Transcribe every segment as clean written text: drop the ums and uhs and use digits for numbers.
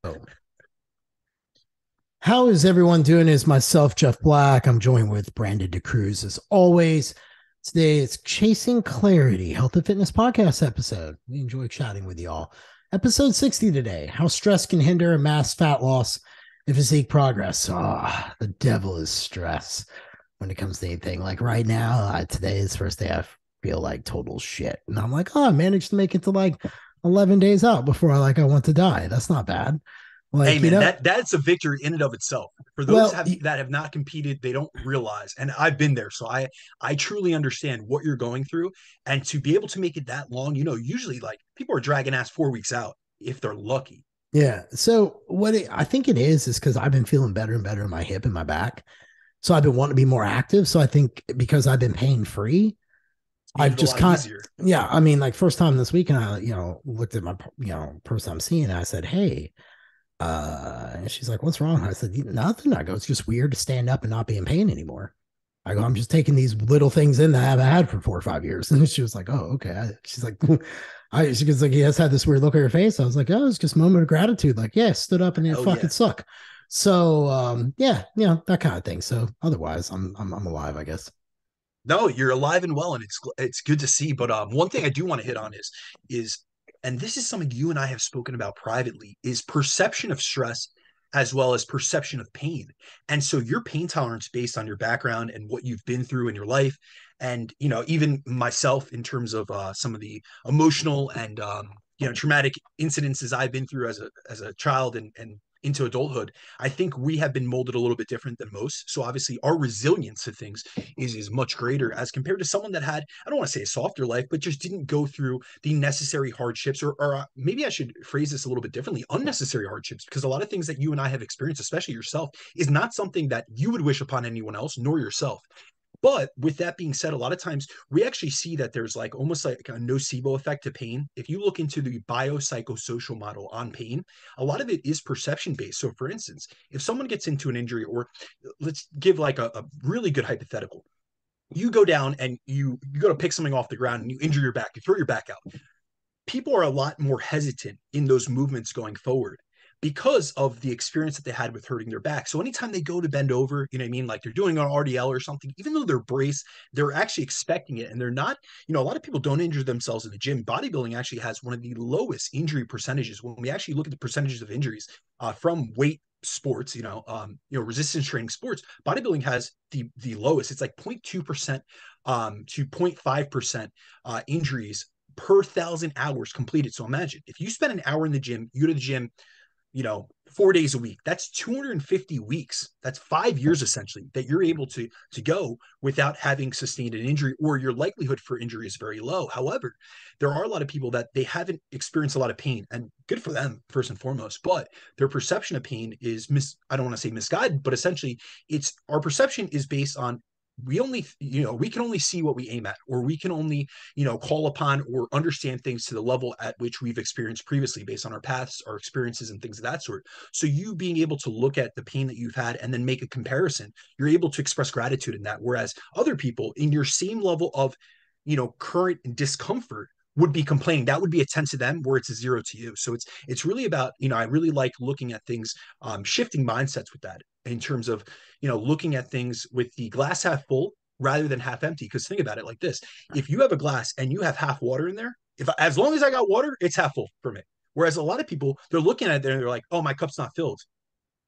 Oh. How is everyone doing? Is myself, Jeff Black. I'm joined with Brandon DeCruz as always. Today it's Chasing Clarity, Health and Fitness Podcast episode. We enjoy chatting with y'all. Episode 60 today. How stress can hinder mass fat loss and physique progress. The devil is stress when it comes to anything. Like right now, today is the first day I feel like total shit. And I'm like, I managed to make it to like 11 days out before I want to die. That's not bad. Hey Like, man, that's a victory in and of itself. For those well, that have not competed, they don't realize, and I've been there, so I truly understand what you're going through. And to be able to make it that long, usually like people are dragging ass 4 weeks out if they're lucky. yeah. So I think it is because I've been feeling better and better in my hip and my back. So I've been wanting to be more active. So I think because I've been pain free, It's made I've it a just lot kind easier. yeah. I mean, like first time this week, and I, looked at my, person I'm seeing, and I said, "Hey," and she's like, "What's wrong?" I said, "Nothing." I go, "It's just weird to stand up and not be in pain anymore." I go, "I'm just taking these little things in that I haven't had for 4 or 5 years." And she was like, "Oh, okay." She's like, she goes like, "He has had this weird look on her face." I was like, "Oh, it's just a moment of gratitude." Like, yeah, stood up and it Hell fucking yeah. suck. So, yeah, that kind of thing. So otherwise, I'm alive, I guess. No, you're alive and well, and it's good to see. But one thing I do want to hit on is, and this is something you and I have spoken about privately, is perception of stress as well as perception of pain. And so your pain tolerance based on your background and what you've been through in your life, and even myself in terms of some of the emotional and traumatic incidences I've been through as a child and into adulthood, I think we have been molded a little bit different than most. So obviously our resilience to things is much greater as compared to someone that had, I don't want to say a softer life, but just didn't go through the necessary hardships, or maybe I should phrase this a little bit differently, unnecessary hardships, because a lot of things that you and I have experienced, especially yourself, is not something that you would wish upon anyone else nor yourself. But with that being said, a lot of times we actually see that there's like almost like a nocebo effect to pain. If you look into the biopsychosocial model on pain, a lot of it is perception based. So, for instance, if someone gets into an injury, or let's give like a really good hypothetical, you go down and you go to pick something off the ground and you injure your back, you throw your back out. People are a lot more hesitant in those movements going forward because of the experience that they had with hurting their back. So anytime they go to bend over, you know what I mean, like they're doing an RDL or something, even though they're braced, they're actually expecting it, and they're not. A lot of people don't injure themselves in the gym. Bodybuilding actually has one of the lowest injury percentages when we actually look at the percentages of injuries from weight sports, resistance training sports. Bodybuilding has the lowest. It's like 0.2% to 0.5% injuries per 1,000 hours completed. So imagine if you spend an hour in the gym, you go to the gym, 4 days a week. That's 250 weeks. That's 5 years essentially that you're able to go without having sustained an injury, or your likelihood for injury is very low. However, there are a lot of people that they haven't experienced a lot of pain, and good for them first and foremost. But their perception of pain is I don't want to say misguided, but essentially, it's our perception is based on we can only see what we aim at, or we can only call upon or understand things to the level at which we've experienced previously based on our paths, our experiences, and things of that sort. So you being able to look at the pain that you've had and then make a comparison, you're able to express gratitude in that, whereas other people in your same level of current discomfort would be complaining. That would be a 10 to them where it's a 0 to you. So it's really about, I really like looking at things, shifting mindsets with that, in terms of looking at things with the glass half full rather than half empty. Because think about it like this: if you have a glass and you have half water in there, if as long as I got water, it's half full for me. Whereas a lot of people, they're looking at it and they're like, "Oh, my cup's not filled."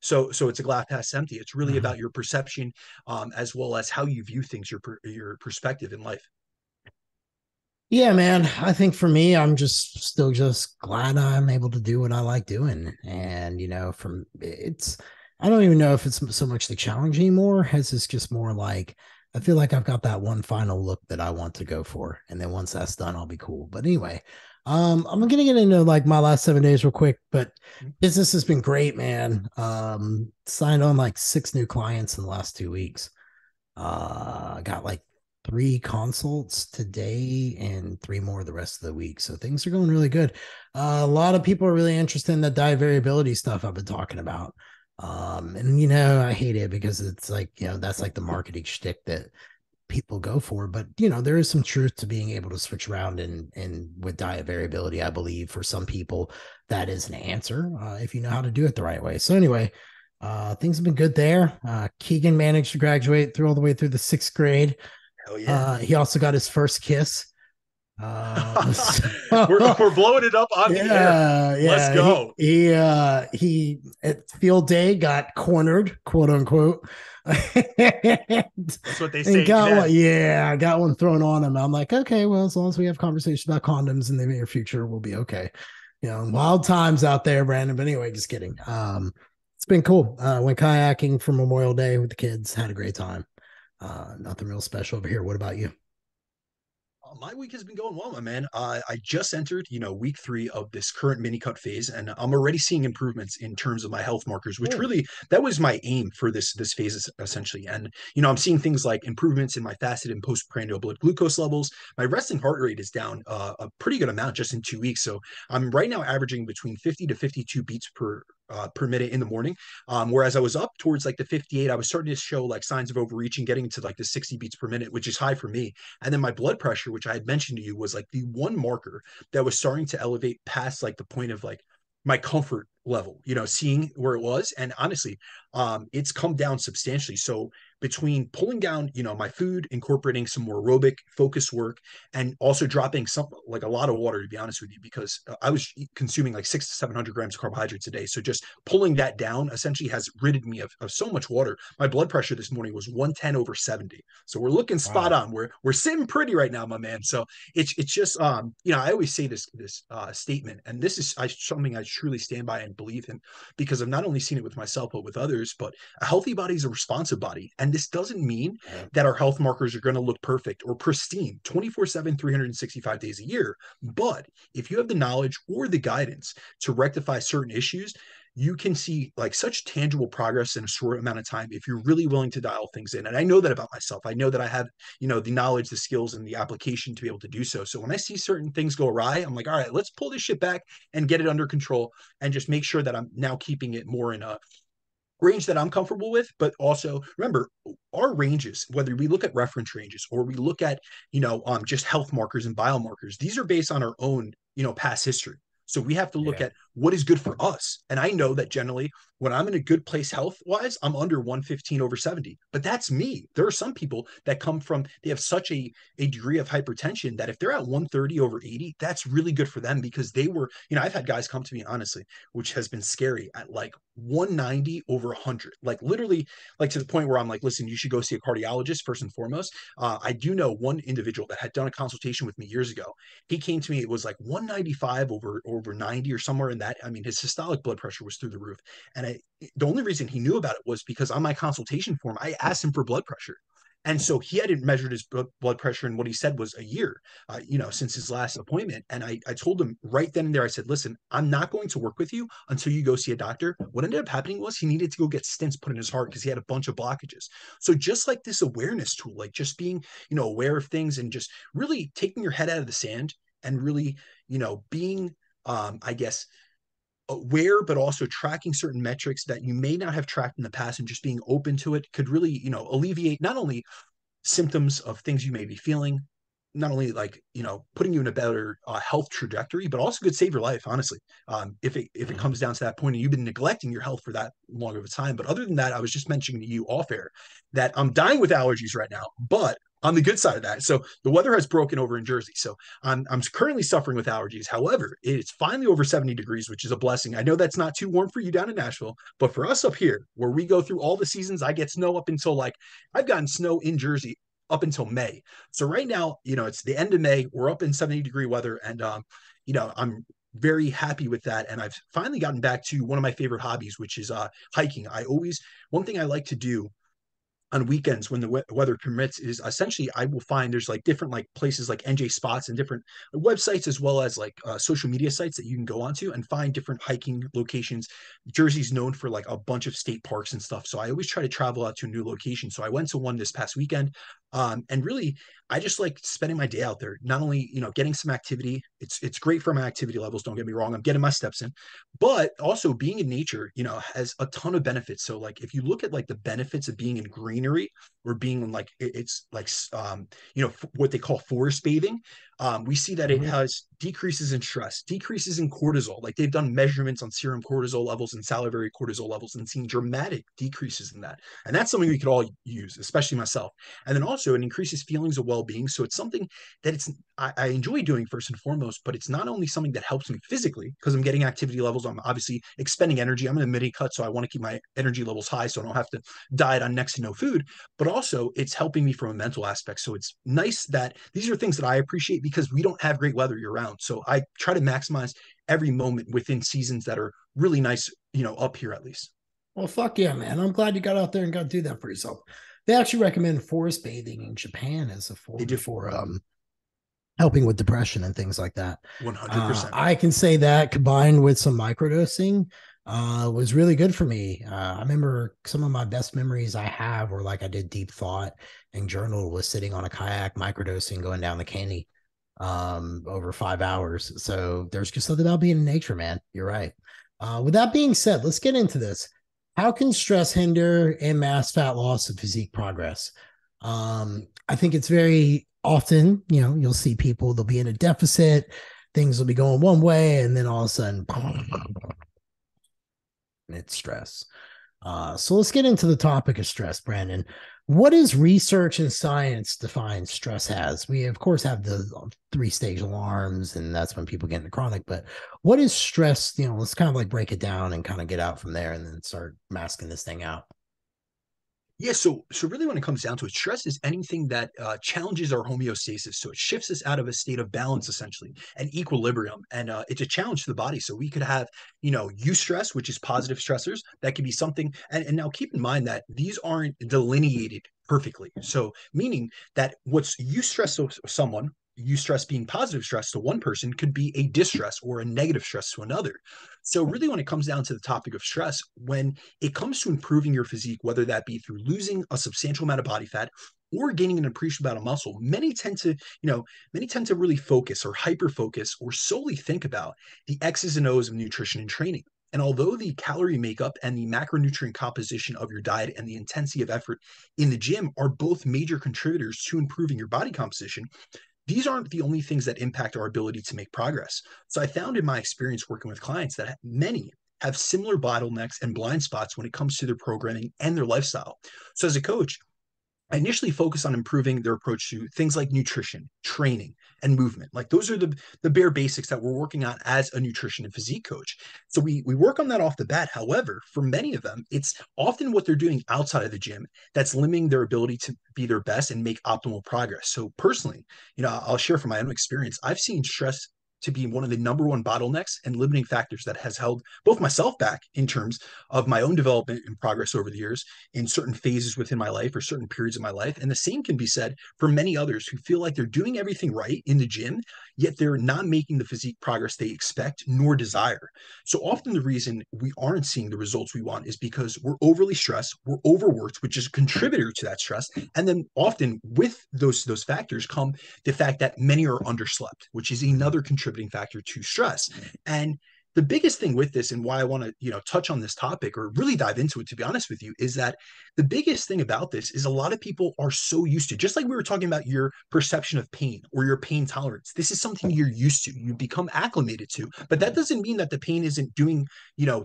So it's a glass half empty. It's really Mhm. about your perception, as well as how you view things, your perspective in life. Yeah, man. I think for me, I'm just still just glad I'm able to do what I like doing. And, from it's, I don't even know if it's so much the challenge anymore, as it's just more like, I feel like I've got that one final look that I want to go for. And then once that's done, I'll be cool. But anyway, I'm going to get into like my last 7 days real quick, but business has been great, man. Signed on like 6 new clients in the last 2 weeks. I got like 3 consults today and 3 more the rest of the week. So things are going really good. A lot of people are really interested in the diet variability stuff I've been talking about. And I hate it because it's like, that's like the marketing shtick that people go for. But there is some truth to being able to switch around, and with diet variability, I believe for some people that is an answer, if you know how to do it the right way. So anyway, things have been good there. Keegan managed to graduate through all the way through the 6th grade. Hell yeah. He also got his first kiss. So, we're blowing it up on the air. yeah, Let's yeah. go. He at field day got cornered, quote unquote, That's what they and say got one. then. Yeah, got one thrown on him. I'm like, okay, well, as long as we have conversations about condoms in the near future, we'll be okay. Wild times out there, Brandon. But anyway, just kidding. It's been cool. Went kayaking for Memorial Day with the kids. Had a great time. Nothing real special over here. What about you? My week has been going well, my man. I just entered, week 3 of this current mini cut phase, and I'm already seeing improvements in terms of my health markers, which Cool. really that was my aim for this phase essentially. And I'm seeing things like improvements in my fasted and postprandial blood glucose levels. My resting heart rate is down a pretty good amount just in 2 weeks. So I'm right now averaging between 50 to 52 beats per minute in the morning. Whereas I was up towards like the 58, I was starting to show like signs of overreaching, getting to like the 60 beats per minute, which is high for me. And then my blood pressure, which I had mentioned to you, was like the one marker that was starting to elevate past like the point of like my comfort level, seeing where it was. And honestly, it's come down substantially. So between pulling down, my food, incorporating some more aerobic focus work, and also dropping some like a lot of water, to be honest with you, because I was consuming like 600 to 700 grams of carbohydrates a day. So just pulling that down essentially has ridded me of so much water. My blood pressure this morning was 110/70. So we're looking spot Wow. on. We're sitting pretty right now, my man. So it's just I always say this statement, and this is something I truly stand by and believe in, because I've not only seen it with myself but with others. But a healthy body is a responsive body, and this doesn't mean that our health markers are going to look perfect or pristine 24/7, 365 days a year. But if you have the knowledge or the guidance to rectify certain issues, you can see like such tangible progress in a short amount of time if you're really willing to dial things in. And I know that about myself. I know that I have, the knowledge, the skills, and the application to be able to do so. So when I see certain things go awry, I'm like, all right, let's pull this shit back and get it under control, and just make sure that I'm now keeping it more in a range that I'm comfortable with. But also remember, our ranges, whether we look at reference ranges or we look at, just health markers and biomarkers, these are based on our own, past history. So we have to look Yeah. at what is good for us. And I know that generally when I'm in a good place health wise, I'm under 115/70. But that's me. There are some people that they have such a degree of hypertension that if they're at 130/80, that's really good for them, because they were, I've had guys come to me honestly, which has been scary, at like 190/100, like literally, like to the point where I'm like, listen, you should go see a cardiologist first and foremost. I do know one individual that had done a consultation with me years ago. He came to me, it was like 195/over 90 or somewhere in that. I mean, his systolic blood pressure was through the roof. And the only reason he knew about it was because on my consultation form, I asked him for blood pressure. And so he hadn't measured his blood pressure, and what he said was a year, since his last appointment. And I told him right then and there, I said, listen, I'm not going to work with you until you go see a doctor. What ended up happening was he needed to go get stents put in his heart because he had a bunch of blockages. So just like this awareness tool, like just being, aware of things, and just really taking your head out of the sand, and really, being, I guess, aware, but also tracking certain metrics that you may not have tracked in the past, and just being open to it could really, alleviate not only symptoms of things you may be feeling, not only like, putting you in a better health trajectory, but also could save your life, honestly. If it Mhm. comes down to that point and you've been neglecting your health for that long of a time. But other than that, I was just mentioning to you off air that I'm dying with allergies right now, but on the good side of that, so the weather has broken over in Jersey, so I'm currently suffering with allergies. However, it's finally over 70 degrees, which is a blessing. I know that's not too warm for you down in Nashville, but for us up here, where we go through all the seasons, I get snow up until like, I've gotten snow in Jersey up until May. So right now, it's the end of May. We're up in 70-degree weather, and I'm very happy with that. And I've finally gotten back to one of my favorite hobbies, which is hiking. One thing I like to do on weekends when the weather permits is essentially I will find there's like different like places like NJ spots and different websites, as well as like social media sites that you can go onto and find different hiking locations. Jersey's known for like a bunch of state parks and stuff, so I always try to travel out to a new location. So I went to one this past weekend. And really, I just like spending my day out there, not only, getting some activity. It's great for my activity levels, don't get me wrong. I'm getting my steps in, but also being in nature, has a ton of benefits. So like if you look at like the benefits of being in greenery or being in like it's like what they call forest bathing, we see that it Mhm. has decreases in stress, decreases in cortisol. Like they've done measurements on serum cortisol levels and salivary cortisol levels and seen dramatic decreases in that. And that's something we could all use, especially myself. And then also it increases feelings of well-being. So it's something that I enjoy doing first and foremost, but it's not only something that helps me physically because I'm getting activity levels. I'm obviously expending energy. I'm in a mini cut, so I want to keep my energy levels high so I don't have to diet on next to no food. But also it's helping me from a mental aspect. So it's nice that these are things that I appreciate because we don't have great weather year round. So I try to maximize every moment within seasons that are really nice, up here at least. Well, fuck yeah, man. I'm glad you got out there and got to do that for yourself. They actually recommend forest bathing in Japan as a They form do for helping with depression and things like that. 100%. I can say that combined with some microdosing was really good for me. I remember some of my best memories I have were like I did deep thought and journal was sitting on a kayak, microdosing, going down the canyon over 5 hours. So there's just something about being in nature, man. You're right. With that being said, let's get into this. How can stress hinder and mass fat loss of physique progress? I think it's very often, you'll see people, they'll be in a deficit, things will be going one way, and then all of a sudden, it's stress. So let's get into the topic of stress, Brandon. What does research and science define stress as? We, of course, have the 3-stage alarms, and that's when people get into chronic. But what is stress? Let's kind of like break it down and kind of get out from there and then start masking this thing out. Yeah, so really when it comes down to it, stress is anything that challenges our homeostasis. So it shifts us out of a state of balance essentially and equilibrium. And it's a challenge to the body. So we could have, eustress, which is positive stressors. That could be something. And now keep in mind that these aren't delineated perfectly. So meaning that what's eustress to someone, eustress being positive stress to one person could be a distress or a negative stress to another. So really when it comes down to the topic of stress, when it comes to improving your physique, whether that be through losing a substantial amount of body fat or gaining an appreciable amount of muscle, many tend to really focus or hyper focus or solely think about the X's and O's of nutrition and training. And although the calorie makeup and the macronutrient composition of your diet and the intensity of effort in the gym are both major contributors to improving your body composition, these aren't the only things that impact our ability to make progress. So I found in my experience working with clients that many have similar bottlenecks and blind spots when it comes to their programming and their lifestyle. So as a coach, I initially focus on improving their approach to things like nutrition, training, and movement. Like those are the bare basics that we're working on as a nutrition and physique coach. So we work on that off the bat. However, for many of them, it's often what they're doing outside of the gym that's limiting their ability to be their best and make optimal progress. So personally, I'll share from my own experience. I've seen stress to be one of the number one bottlenecks and limiting factors that has held both myself back in terms of my own development and progress over the years in certain phases within my life or certain periods of my life. And the same can be said for many others who feel like they're doing everything right in the gym, yet they're not making the physique progress they expect nor desire. So often the reason we aren't seeing the results we want is because we're overly stressed, we're overworked, which is a contributor to that stress. And then often with those factors come the fact that many are underslept, which is another contributing factor to stress. And the biggest thing with this and why I want to touch on this topic or really dive into it, to be honest with you, is that the biggest thing about this is a lot of people are so used to, just like we were talking about your perception of pain or your pain tolerance, this is something you're used to, you become acclimated to, but that doesn't mean that the pain isn't doing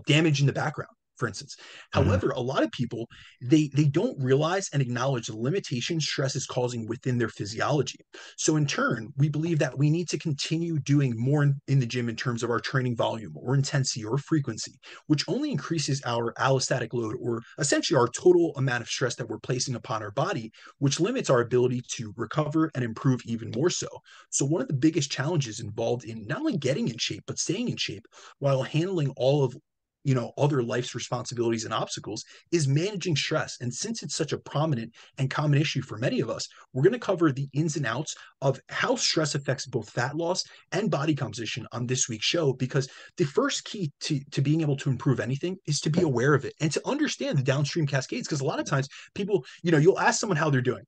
damage in the background, for instance. Mhm. However, a lot of people, they don't realize and acknowledge the limitations stress is causing within their physiology. So in turn, we believe that we need to continue doing more in the gym in terms of our training volume or intensity or frequency, which only increases our allostatic load or essentially our total amount of stress that we're placing upon our body, which limits our ability to recover and improve even more so. So one of the biggest challenges involved in not only getting in shape, but staying in shape while handling all of other life's responsibilities and obstacles is managing stress. And since it's such a prominent and common issue for many of us, we're going to cover the ins and outs of how stress affects both fat loss and body composition on this week's show, because the first key to being able to improve anything is to be aware of it and to understand the downstream cascades. Because a lot of times people, you'll ask someone how they're doing.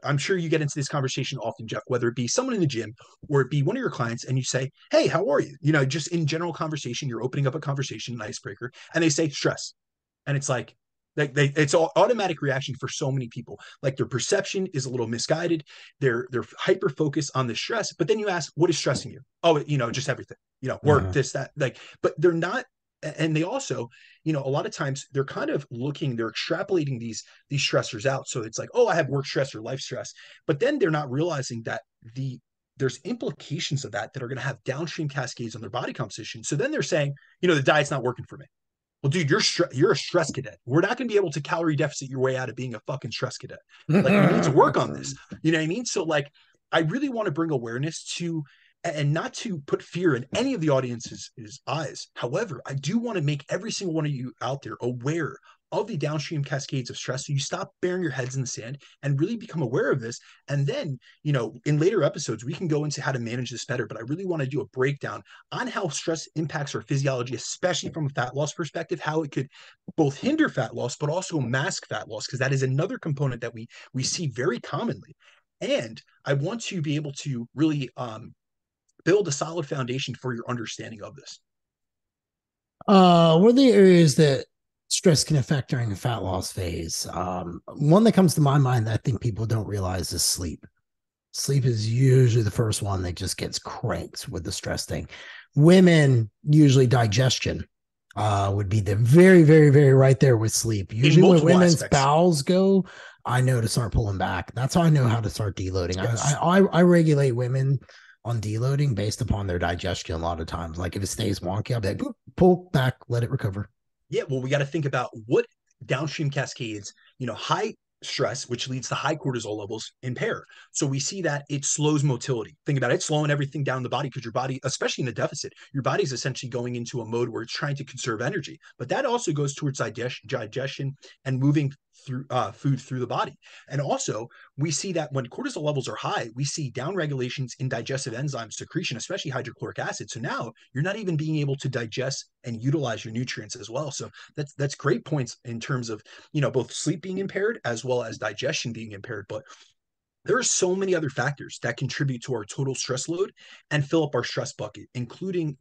I'm sure you get into this conversation often, Jeff, whether it be someone in the gym or it be one of your clients, and you say, "Hey, how are you?" Just in general conversation, you're opening up a conversation, an icebreaker, and they say stress, and it's like it's all automatic reaction for so many people. Like their perception is a little misguided. They're hyper focused on the stress, but then you ask, "What is stressing you?" Oh, just everything. Work, Uh-huh. this, that, like, but they're not. And they also, a lot of times they're kind of they're extrapolating these stressors out. So it's like, oh, I have work stress or life stress, but then they're not realizing that there's implications of that are going to have downstream cascades on their body composition. So then they're saying, the diet's not working for me. Well, dude, you're a stress cadet. We're not going to be able to calorie deficit your way out of being a fucking stress cadet. Like, we need to work on this. You know what I mean? So, like, I really want to bring awareness to, and not to put fear in any of the audience's eyes. However, I do want to make every single one of you out there aware of the downstream cascades of stress, so you stop burying your heads in the sand and really become aware of this. And then, in later episodes, we can go into how to manage this better. But I really want to do a breakdown on how stress impacts our physiology, especially from a fat loss perspective, how it could both hinder fat loss, but also mask fat loss, because that is another component that we see very commonly. And I want to be able to really build a solid foundation for your understanding of this. What are the areas that stress can affect during the fat loss phase? One that comes to my mind that I think people don't realize is sleep. Sleep is usually the first one that just gets cranked with the stress thing. Women, usually digestion would be the very, very, very right there with sleep. In Usually when multiple women's aspects. bowels go, I know to start pulling back. That's how I know how to start deloading. Yes. I regulate women on deloading based upon their digestion a lot of times. Like if it stays wonky, I'll be like, pull back, let it recover. Yeah, well, we got to think about what downstream cascades, high stress, which leads to high cortisol levels, impair. So we see that it slows motility. Think about it, it's slowing everything down in the body, because your body, especially in the deficit, your body is essentially going into a mode where it's trying to conserve energy. But that also goes towards digestion and moving through food through the body. And also, we see that when cortisol levels are high, we see down regulations in digestive enzyme secretion, especially hydrochloric acid. So now you're not even being able to digest and utilize your nutrients as well. So that's great points in terms of both sleep being impaired as well as digestion being impaired. But there are so many other factors that contribute to our total stress load and fill up our stress bucket, including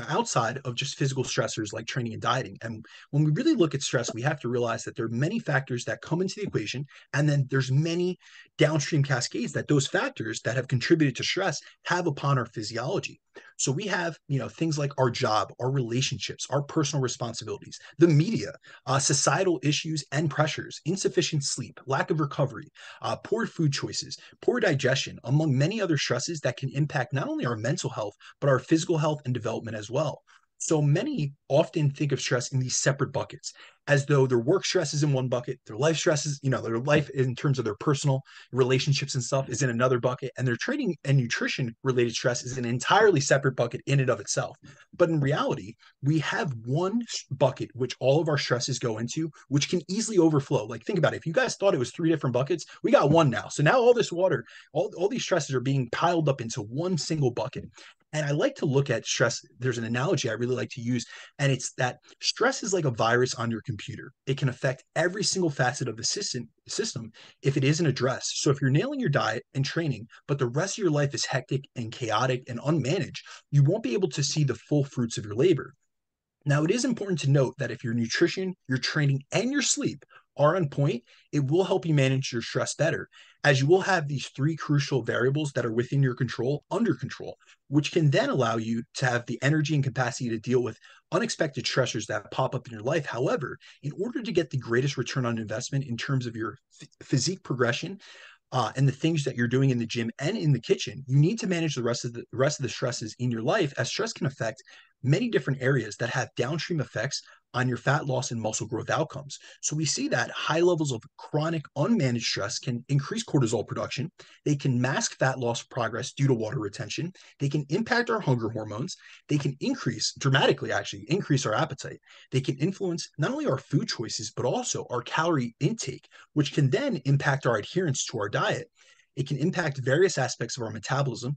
outside of just physical stressors like training and dieting. And when we really look at stress, we have to realize that there are many factors that come into the equation, and then there's many downstream cascades that those factors that have contributed to stress have upon our physiology. So we have, things like our job, our relationships, our personal responsibilities, the media, societal issues and pressures, insufficient sleep, lack of recovery, poor food choices, poor digestion, among many other stresses that can impact not only our mental health, but our physical health and development as well. So many often think of stress in these separate buckets, as though their work stress is in one bucket, their life stresses, their life in terms of their personal relationships and stuff is in another bucket, and their training and nutrition related stress is an entirely separate bucket in and of itself. But in reality, we have one bucket which all of our stresses go into, which can easily overflow. Like, think about it. If you guys thought it was three different buckets, we got one now. So now all this water, all these stresses are being piled up into one single bucket. And I like to look at stress. There's an analogy I really like to use, and it's that stress is like a virus on your computer. It can affect every single facet of the system if it isn't addressed. So if you're nailing your diet and training, but the rest of your life is hectic and chaotic and unmanaged, you won't be able to see the full fruits of your labor. Now, it is important to note that if your nutrition, your training, and your sleep are on point, it will help you manage your stress better, as you will have these three crucial variables that are within your control under control, which can then allow you to have the energy and capacity to deal with unexpected stressors that pop up in your life. However, in order to get the greatest return on investment in terms of your physique progression, and the things that you're doing in the gym and in the kitchen, you need to manage the stresses in your life, as stress can affect many different areas that have downstream effects on your fat loss and muscle growth outcomes. So we see that high levels of chronic unmanaged stress can increase cortisol production. They can mask fat loss progress due to water retention. They can impact our hunger hormones. They can dramatically actually increase our appetite. They can influence not only our food choices, but also our calorie intake, which can then impact our adherence to our diet. It can impact various aspects of our metabolism,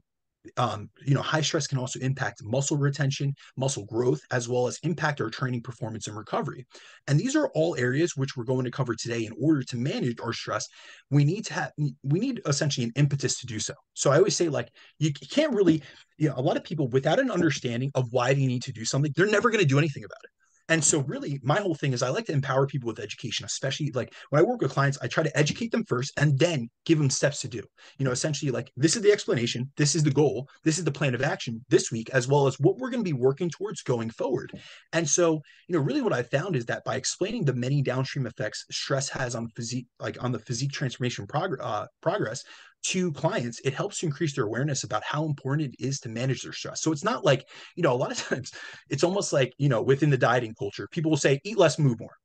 high stress can also impact muscle retention, muscle growth, as well as impact our training performance and recovery. And these are all areas which we're going to cover today. In order to manage our stress, we need essentially an impetus to do so. So I always say, like, you can't really, a lot of people without an understanding of why they need to do something, they're never going to do anything about it. And so, really, my whole thing is I like to empower people with education, especially like when I work with clients, I try to educate them first and then give them steps to do. Essentially, like, this is the explanation, this is the goal, this is the plan of action this week, as well as what we're going to be working towards going forward. And so, really what I found is that by explaining the many downstream effects stress has on physique, like on the physique transformation progress to clients, it helps to increase their awareness about how important it is to manage their stress. So it's not like, a lot of times it's almost like, within the dieting culture, people will say, eat less, move more.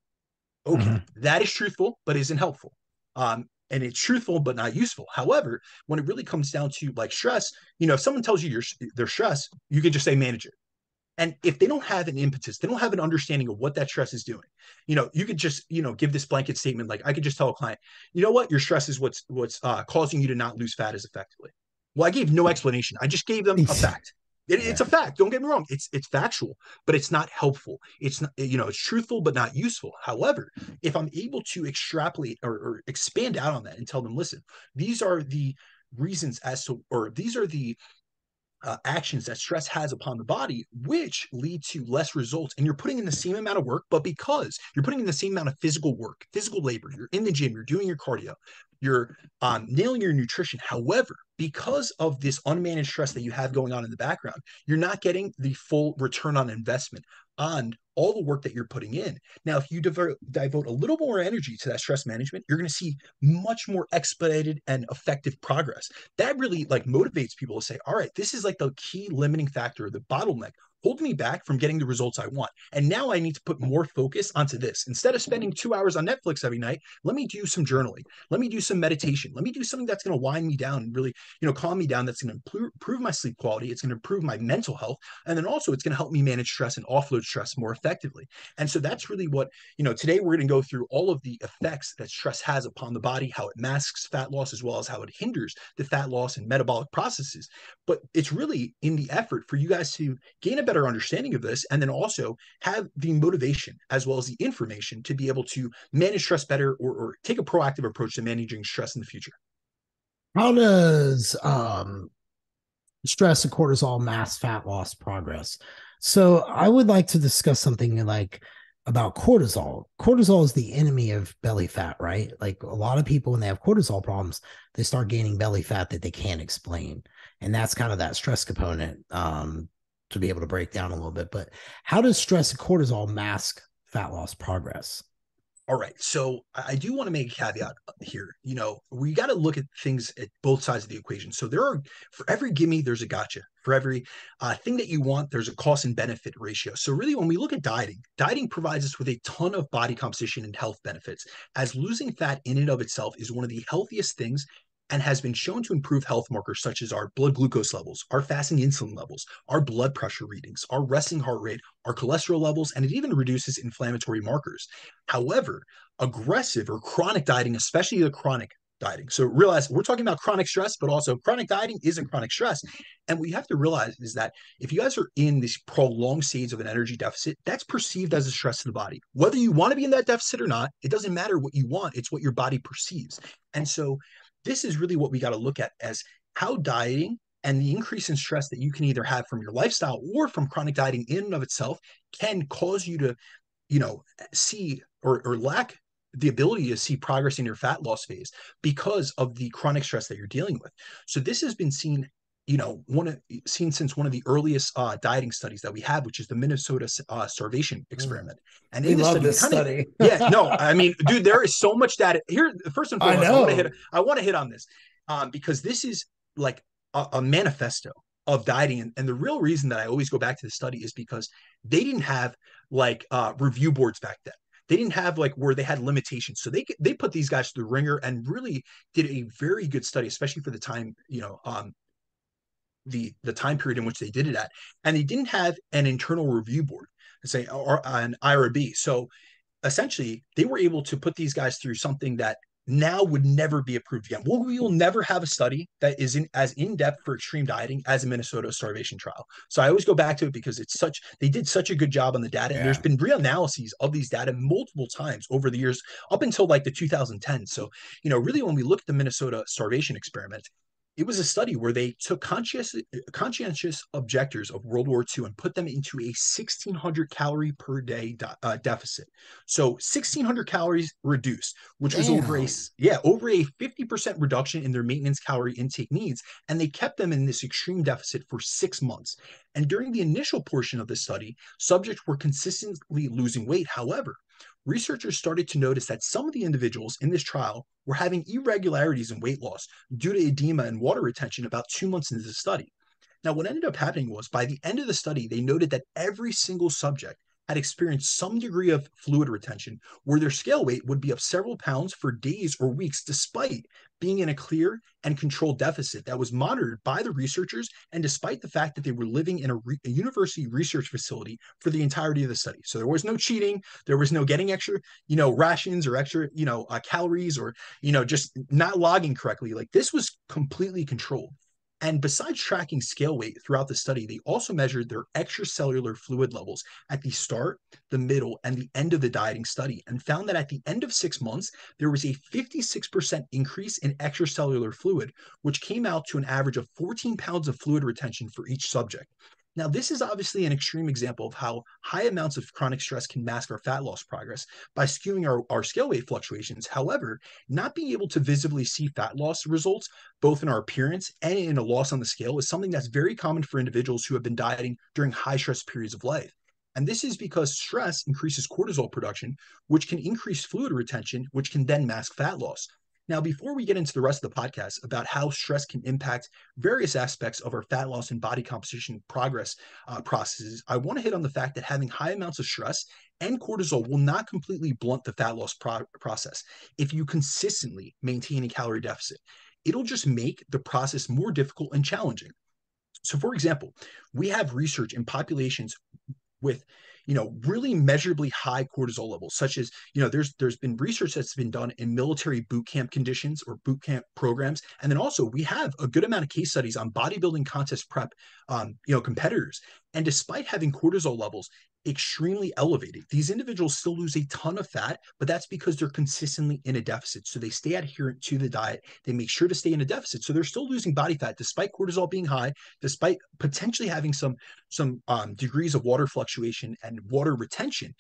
Okay, Mm-hmm. that is truthful, but isn't helpful. And it's truthful, but not useful. However, when it really comes down to like stress, if someone tells you they're stressed, you can just say manage it. And if they don't have an impetus, they don't have an understanding of what that stress is doing. You could just, give this blanket statement. Like I could just tell a client, you know what, your stress is what's causing you to not lose fat as effectively. Well, I gave no explanation. I just gave them a fact. It's Yeah. a fact. Don't get me wrong. It's factual, but it's not helpful. It's not, it's truthful, but not useful. However, if I'm able to extrapolate or expand out on that and tell them, listen, these are the reasons as to, or these are the actions that stress has upon the body, which lead to less results. And you're putting in the same amount of work, but because you're putting in the same amount of physical work, physical labor, you're in the gym, you're doing your cardio, you're nailing your nutrition. However, because of this unmanaged stress that you have going on in the background, you're not getting the full return on investment on all the work that you're putting in. Now, if you devote a little more energy to that stress management, you're going to see much more expedited and effective progress. That really like motivates people to say, all right, this is like the key limiting factor, the bottleneck holding me back from getting the results I want. And now I need to put more focus onto this. Instead of spending 2 hours on Netflix every night, let me do some journaling. Let me do some meditation. Let me do something that's going to wind me down and really, calm me down. That's going to improve my sleep quality. It's going to improve my mental health. And then also it's going to help me manage stress and offload stress more effectively. And so that's really what, today we're going to go through all of the effects that stress has upon the body, how it masks fat loss, as well as how it hinders the fat loss and metabolic processes. But it's really in the effort for you guys to gain a better understanding of this and then also have the motivation as well as the information to be able to manage stress better or take a proactive approach to managing stress in the future. How does stress and cortisol mask fat loss progress? So I would like to discuss something like about cortisol. Cortisol is the enemy of belly fat, right? Like a lot of people, when they have cortisol problems, they start gaining belly fat that they can't explain. And that's kind of that stress component to be able to break down a little bit. But how does stress and cortisol mask fat loss progress? All right. So I do want to make a caveat here. We got to look at things at both sides of the equation. So for every gimme, there's a gotcha. For every thing that you want, there's a cost and benefit ratio. So really, when we look at dieting provides us with a ton of body composition and health benefits, as losing fat in and of itself is one of the healthiest things and has been shown to improve health markers such as our blood glucose levels, our fasting insulin levels, our blood pressure readings, our resting heart rate, our cholesterol levels, and it even reduces inflammatory markers. However, aggressive or chronic dieting, especially the chronic dieting. So realize we're talking about chronic stress, but also chronic dieting isn't chronic stress. And what you have to realize is that if you guys are in this prolonged stage of an energy deficit, that's perceived as a stress to the body. Whether you want to be in that deficit or not, it doesn't matter what you want. It's what your body perceives. And so this is really what we got to look at as how dieting and the increase in stress that you can either have from your lifestyle or from chronic dieting in and of itself can cause you to, see or lack the ability to see progress in your fat loss phase because of the chronic stress that you're dealing with. So this has been seen, seen since one of the earliest dieting studies that we have, which is the Minnesota starvation Mm. experiment. And We in this love study, we this kind of, study. yeah, no, I mean, dude, there is so much data here. First and I foremost, know. I want to hit on this because this is like a manifesto of dieting. And the real reason that I always go back to the study is because they didn't have like review boards back then. They didn't have like where they had limitations. So they put these guys through the ringer and really did a very good study, especially for the time, the time period in which they did it at. And they didn't have an internal review board, say, or an IRB. So essentially they were able to put these guys through something that now would never be approved again. Well, we will never have a study that is as in-depth for extreme dieting as a Minnesota starvation trial. So I always go back to it because they did such a good job on the data. And there's Yeah. been real analyses of these data multiple times over the years up until like the 2010s. So, really when we look at the Minnesota starvation experiment, it was a study where they took conscientious objectors of World War II and put them into a 1,600 calorie per day deficit. So 1,600 calories reduced, which was Damn. over a 50% reduction in their maintenance calorie intake needs, and they kept them in this extreme deficit for 6 months. And during the initial portion of the study, subjects were consistently losing weight. However, researchers started to notice that some of the individuals in this trial were having irregularities in weight loss due to edema and water retention about 2 months into the study. Now, what ended up happening was by the end of the study, they noted that every single subject had experienced some degree of fluid retention where their scale weight would be up several pounds for days or weeks, despite being in a clear and controlled deficit that was monitored by the researchers, and despite the fact that they were living in a university research facility for the entirety of the study. So there was no cheating, there was no getting extra, rations or extra, calories, or, just not logging correctly. Like, this was completely controlled. And besides tracking scale weight throughout the study, they also measured their extracellular fluid levels at the start, the middle, and the end of the dieting study, and found that at the end of 6 months, there was a 56% increase in extracellular fluid, which came out to an average of 14 pounds of fluid retention for each subject. Now, this is obviously an extreme example of how high amounts of chronic stress can mask our fat loss progress by skewing our scale weight fluctuations. However, not being able to visibly see fat loss results, both in our appearance and in a loss on the scale, is something that's very common for individuals who have been dieting during high stress periods of life. And this is because stress increases cortisol production, which can increase fluid retention, which can then mask fat loss. Now, before we get into the rest of the podcast about how stress can impact various aspects of our fat loss and body composition progress processes, I want to hit on the fact that having high amounts of stress and cortisol will not completely blunt the fat loss process if you consistently maintain a calorie deficit. It'll just make the process more difficult and challenging. So, for example, we have research in populations with really measurably high cortisol levels, such as there's been research that's been done in military boot camp conditions or boot camp programs, and then also we have a good amount of case studies on bodybuilding contest prep competitors. And despite having cortisol levels extremely elevated, these individuals still lose a ton of fat, but that's because they're consistently in a deficit. So they stay adherent to the diet, they make sure to stay in a deficit, so they're still losing body fat despite cortisol being high, despite potentially having some degrees of water fluctuation and water retention.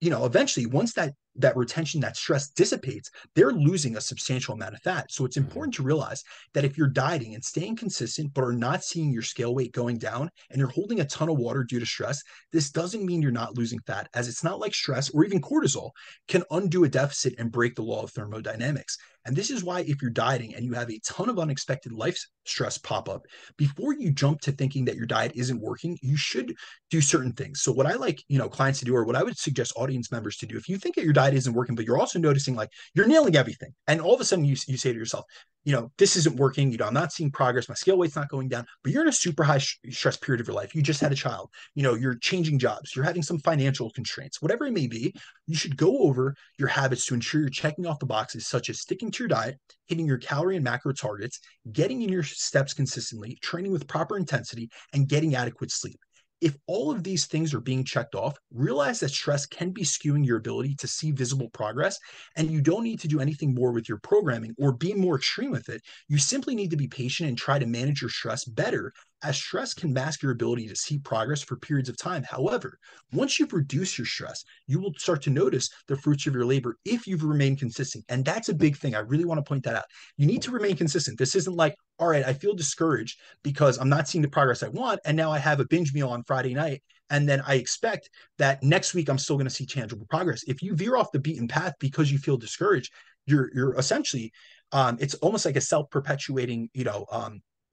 Eventually, once that retention, that stress dissipates, they're losing a substantial amount of fat. So it's Mhm. important to realize that if you're dieting and staying consistent, but are not seeing your scale weight going down, and you're holding a ton of water due to stress, this doesn't mean you're not losing fat, as it's not like stress or even cortisol can undo a deficit and break the law of thermodynamics. And this is why, if you're dieting and you have a ton of unexpected life stress pop up, before you jump to thinking that your diet isn't working, you should do certain things. So what I like, clients to do, or what I would suggest audience members to do, if you think that your diet isn't working, but you're also noticing like you're nailing everything, and all of a sudden you say to yourself, this isn't working, I'm not seeing progress, my scale weight's not going down, but you're in a super high stress period of your life. You just had a child, you're changing jobs, you're having some financial constraints, whatever it may be, you should go over your habits to ensure you're checking off the boxes, such as sticking to your diet, hitting your calorie and macro targets, getting in your steps consistently, training with proper intensity, and getting adequate sleep. If all of these things are being checked off, realize that stress can be skewing your ability to see visible progress, and you don't need to do anything more with your programming or be more extreme with it. You simply need to be patient and try to manage your stress better, as stress can mask your ability to see progress for periods of time. However, once you've reduced your stress, you will start to notice the fruits of your labor if you've remained consistent. And that's a big thing. I really want to point that out. You need to remain consistent. This isn't like, all right, I feel discouraged because I'm not seeing the progress I want, and now I have a binge meal on Friday night, and then I expect that next week I'm still going to see tangible progress. If you veer off the beaten path because you feel discouraged, you're essentially it's almost like a self-perpetuating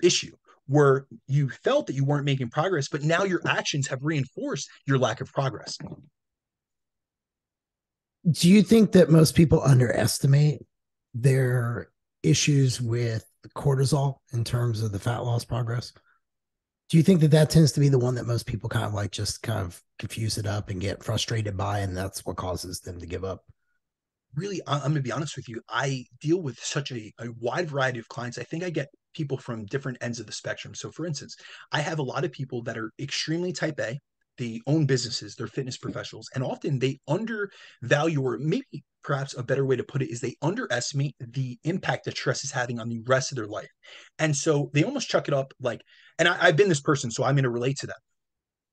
issue, where you felt that you weren't making progress, but now your actions have reinforced your lack of progress. Do you think that most people underestimate their issues with cortisol in terms of the fat loss progress? Do you think that that tends to be the one that most people kind of like just kind of confuse it up and get frustrated by, and that's what causes them to give up? really, I'm going to be honest with you. I deal with such a wide variety of clients. I think I get people from different ends of the spectrum. So, for instance, I have a lot of people that are extremely type A. They own businesses, they're fitness professionals, and often they undervalue, or maybe perhaps a better way to put it is they underestimate the impact that stress is having on the rest of their life. And so they almost chuck it up like, and I've been this person, so I'm going to relate to them.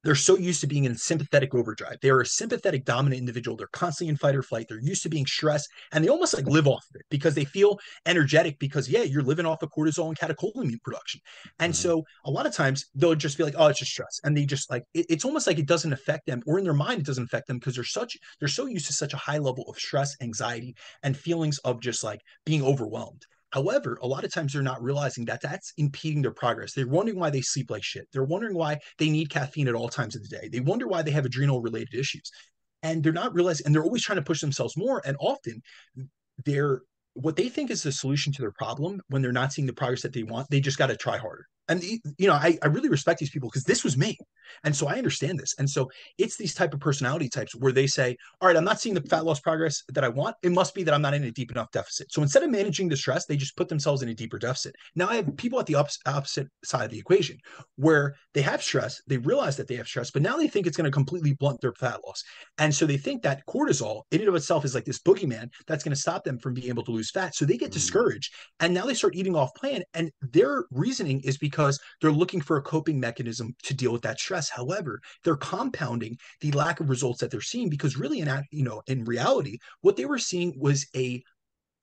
They're so used to being in sympathetic overdrive. They are a sympathetic dominant individual. They're constantly in fight or flight. They're used to being stressed, and they almost like live off of it because they feel energetic because, yeah, you're living off of cortisol and catecholamine production. And Mhm. so a lot of times they'll just be like, oh, it's just stress. And they just like, it's almost like it doesn't affect them, or in their mind, it doesn't affect them because they're so used to such a high level of stress, anxiety, and feelings of just like being overwhelmed. However, a lot of times they're not realizing that that's impeding their progress. They're wondering why they sleep like shit. They're wondering why they need caffeine at all times of the day. They wonder why they have adrenal related issues. And they're not realizing, and they're always trying to push themselves more. And often they're what they think is the solution to their problem when they're not seeing the progress that they want, they just got to try harder. And I really respect these people because this was me, and so I understand this. And so it's these type of personality types where they say, all right, I'm not seeing the fat loss progress that I want. It must be that I'm not in a deep enough deficit. So instead of managing the stress, they just put themselves in a deeper deficit. Now I have people at the opposite side of the equation where they have stress, they realize that they have stress, but now they think it's going to completely blunt their fat loss. And so they think that cortisol in and of itself is like this boogeyman that's going to stop them from being able to lose fat. So they get Mhm. discouraged, and now they start eating off plan. And their reasoning is because they're looking for a coping mechanism to deal with that stress. However, they're compounding the lack of results that they're seeing because really in reality, what they were seeing was a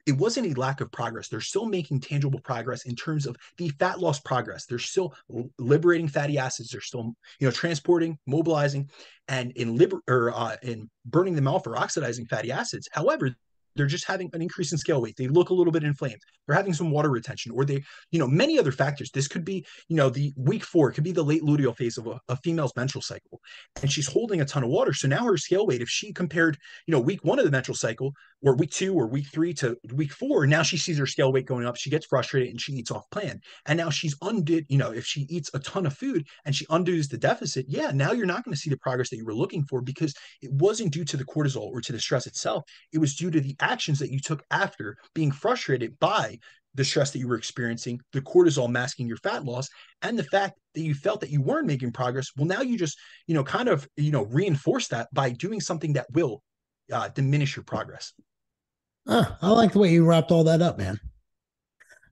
it wasn't a lack of progress. They're still making tangible progress in terms of the fat loss progress. They're still liberating fatty acids. They're still, transporting, mobilizing, and in burning them off or oxidizing fatty acids. However, they're just having an increase in scale weight. They look a little bit inflamed. They're having some water retention, or they, many other factors. This could be, the week 4, it could be the late luteal phase of a female's menstrual cycle, and she's holding a ton of water. So now her scale weight, if she compared, week 1 of the menstrual cycle or week 2 or week 3 to week 4, now she sees her scale weight going up. She gets frustrated and she eats off plan. And now she's undid, if she eats a ton of food and she undoes the deficit, yeah, now you're not going to see the progress that you were looking for because it wasn't due to the cortisol or to the stress itself. It was due to the actions that you took after being frustrated by the stress that you were experiencing, the cortisol masking your fat loss, and the fact that you felt that you weren't making progress. Well, now you just, kind of, reinforce that by doing something that will diminish your progress. I like the way you wrapped all that up, man.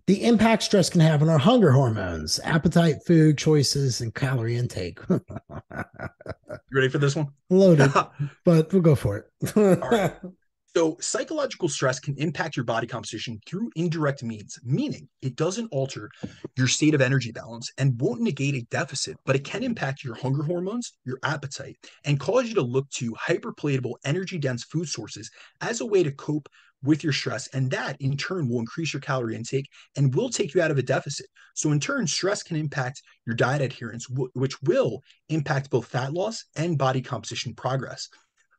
The impact stress can have on our hunger hormones, appetite, food choices, and calorie intake. You ready for this one? Loaded, All but we'll go for right. it. So, psychological stress can impact your body composition through indirect means, meaning it doesn't alter your state of energy balance and won't negate a deficit, but it can impact your hunger hormones, your appetite, and cause you to look to hyperpalatable, energy dense food sources as a way to cope with your stress. And that in turn will increase your calorie intake and will take you out of a deficit. So, in turn, stress can impact your diet adherence, which will impact both fat loss and body composition progress.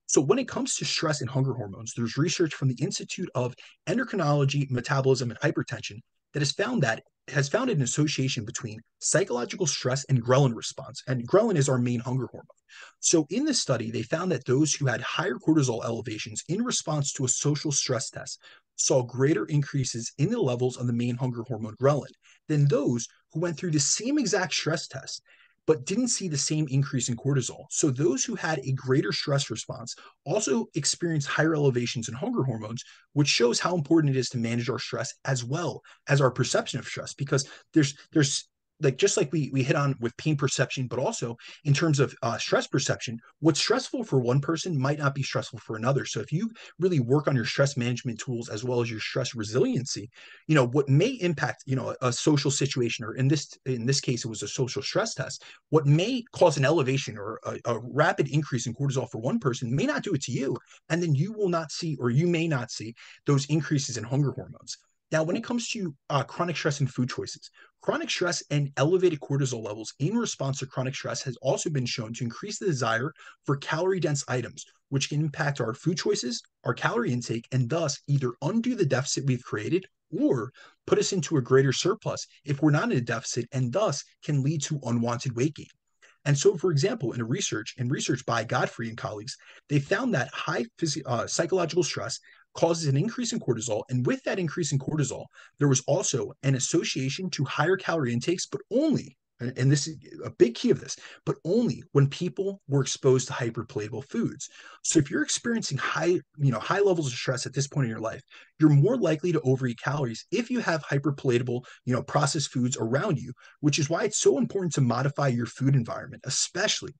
So, when it comes to stress and hunger hormones, there's research from the Institute of Endocrinology, Metabolism, and Hypertension that has found an association between psychological stress and ghrelin response. And ghrelin is our main hunger hormone. So, in this study, they found that those who had higher cortisol elevations in response to a social stress test saw greater increases in the levels of the main hunger hormone ghrelin than those who went through the same exact stress test but didn't see the same increase in cortisol. So those who had a greater stress response also experienced higher elevations in hunger hormones, which shows how important it is to manage our stress as well as our perception of stress. Because there's like just like we hit on with pain perception, but also in terms of stress perception, what's stressful for one person might not be stressful for another. So if you really work on your stress management tools as well as your stress resiliency, what may impact a social situation, or in this case it was a social stress test, what may cause an elevation or a rapid increase in cortisol for one person may not do it to you. And then you will not see, or you may not see, those increases in hunger hormones. Now, when it comes to chronic stress and food choices, chronic stress and elevated cortisol levels in response to chronic stress has also been shown to increase the desire for calorie dense items, which can impact our food choices, our calorie intake, and thus either undo the deficit we've created or put us into a greater surplus if we're not in a deficit, and thus can lead to unwanted weight gain. And so, for example, in research by Godfrey and colleagues, they found that high psychological stress causes an increase in cortisol. And with that increase in cortisol, there was also an association to higher calorie intakes, but only, and this is a big key of this, but only when people were exposed to hyperpalatable foods. So if you're experiencing high levels of stress at this point in your life, you're more likely to overeat calories if you have hyperpalatable, processed foods around you, which is why it's so important to modify your food environment, especially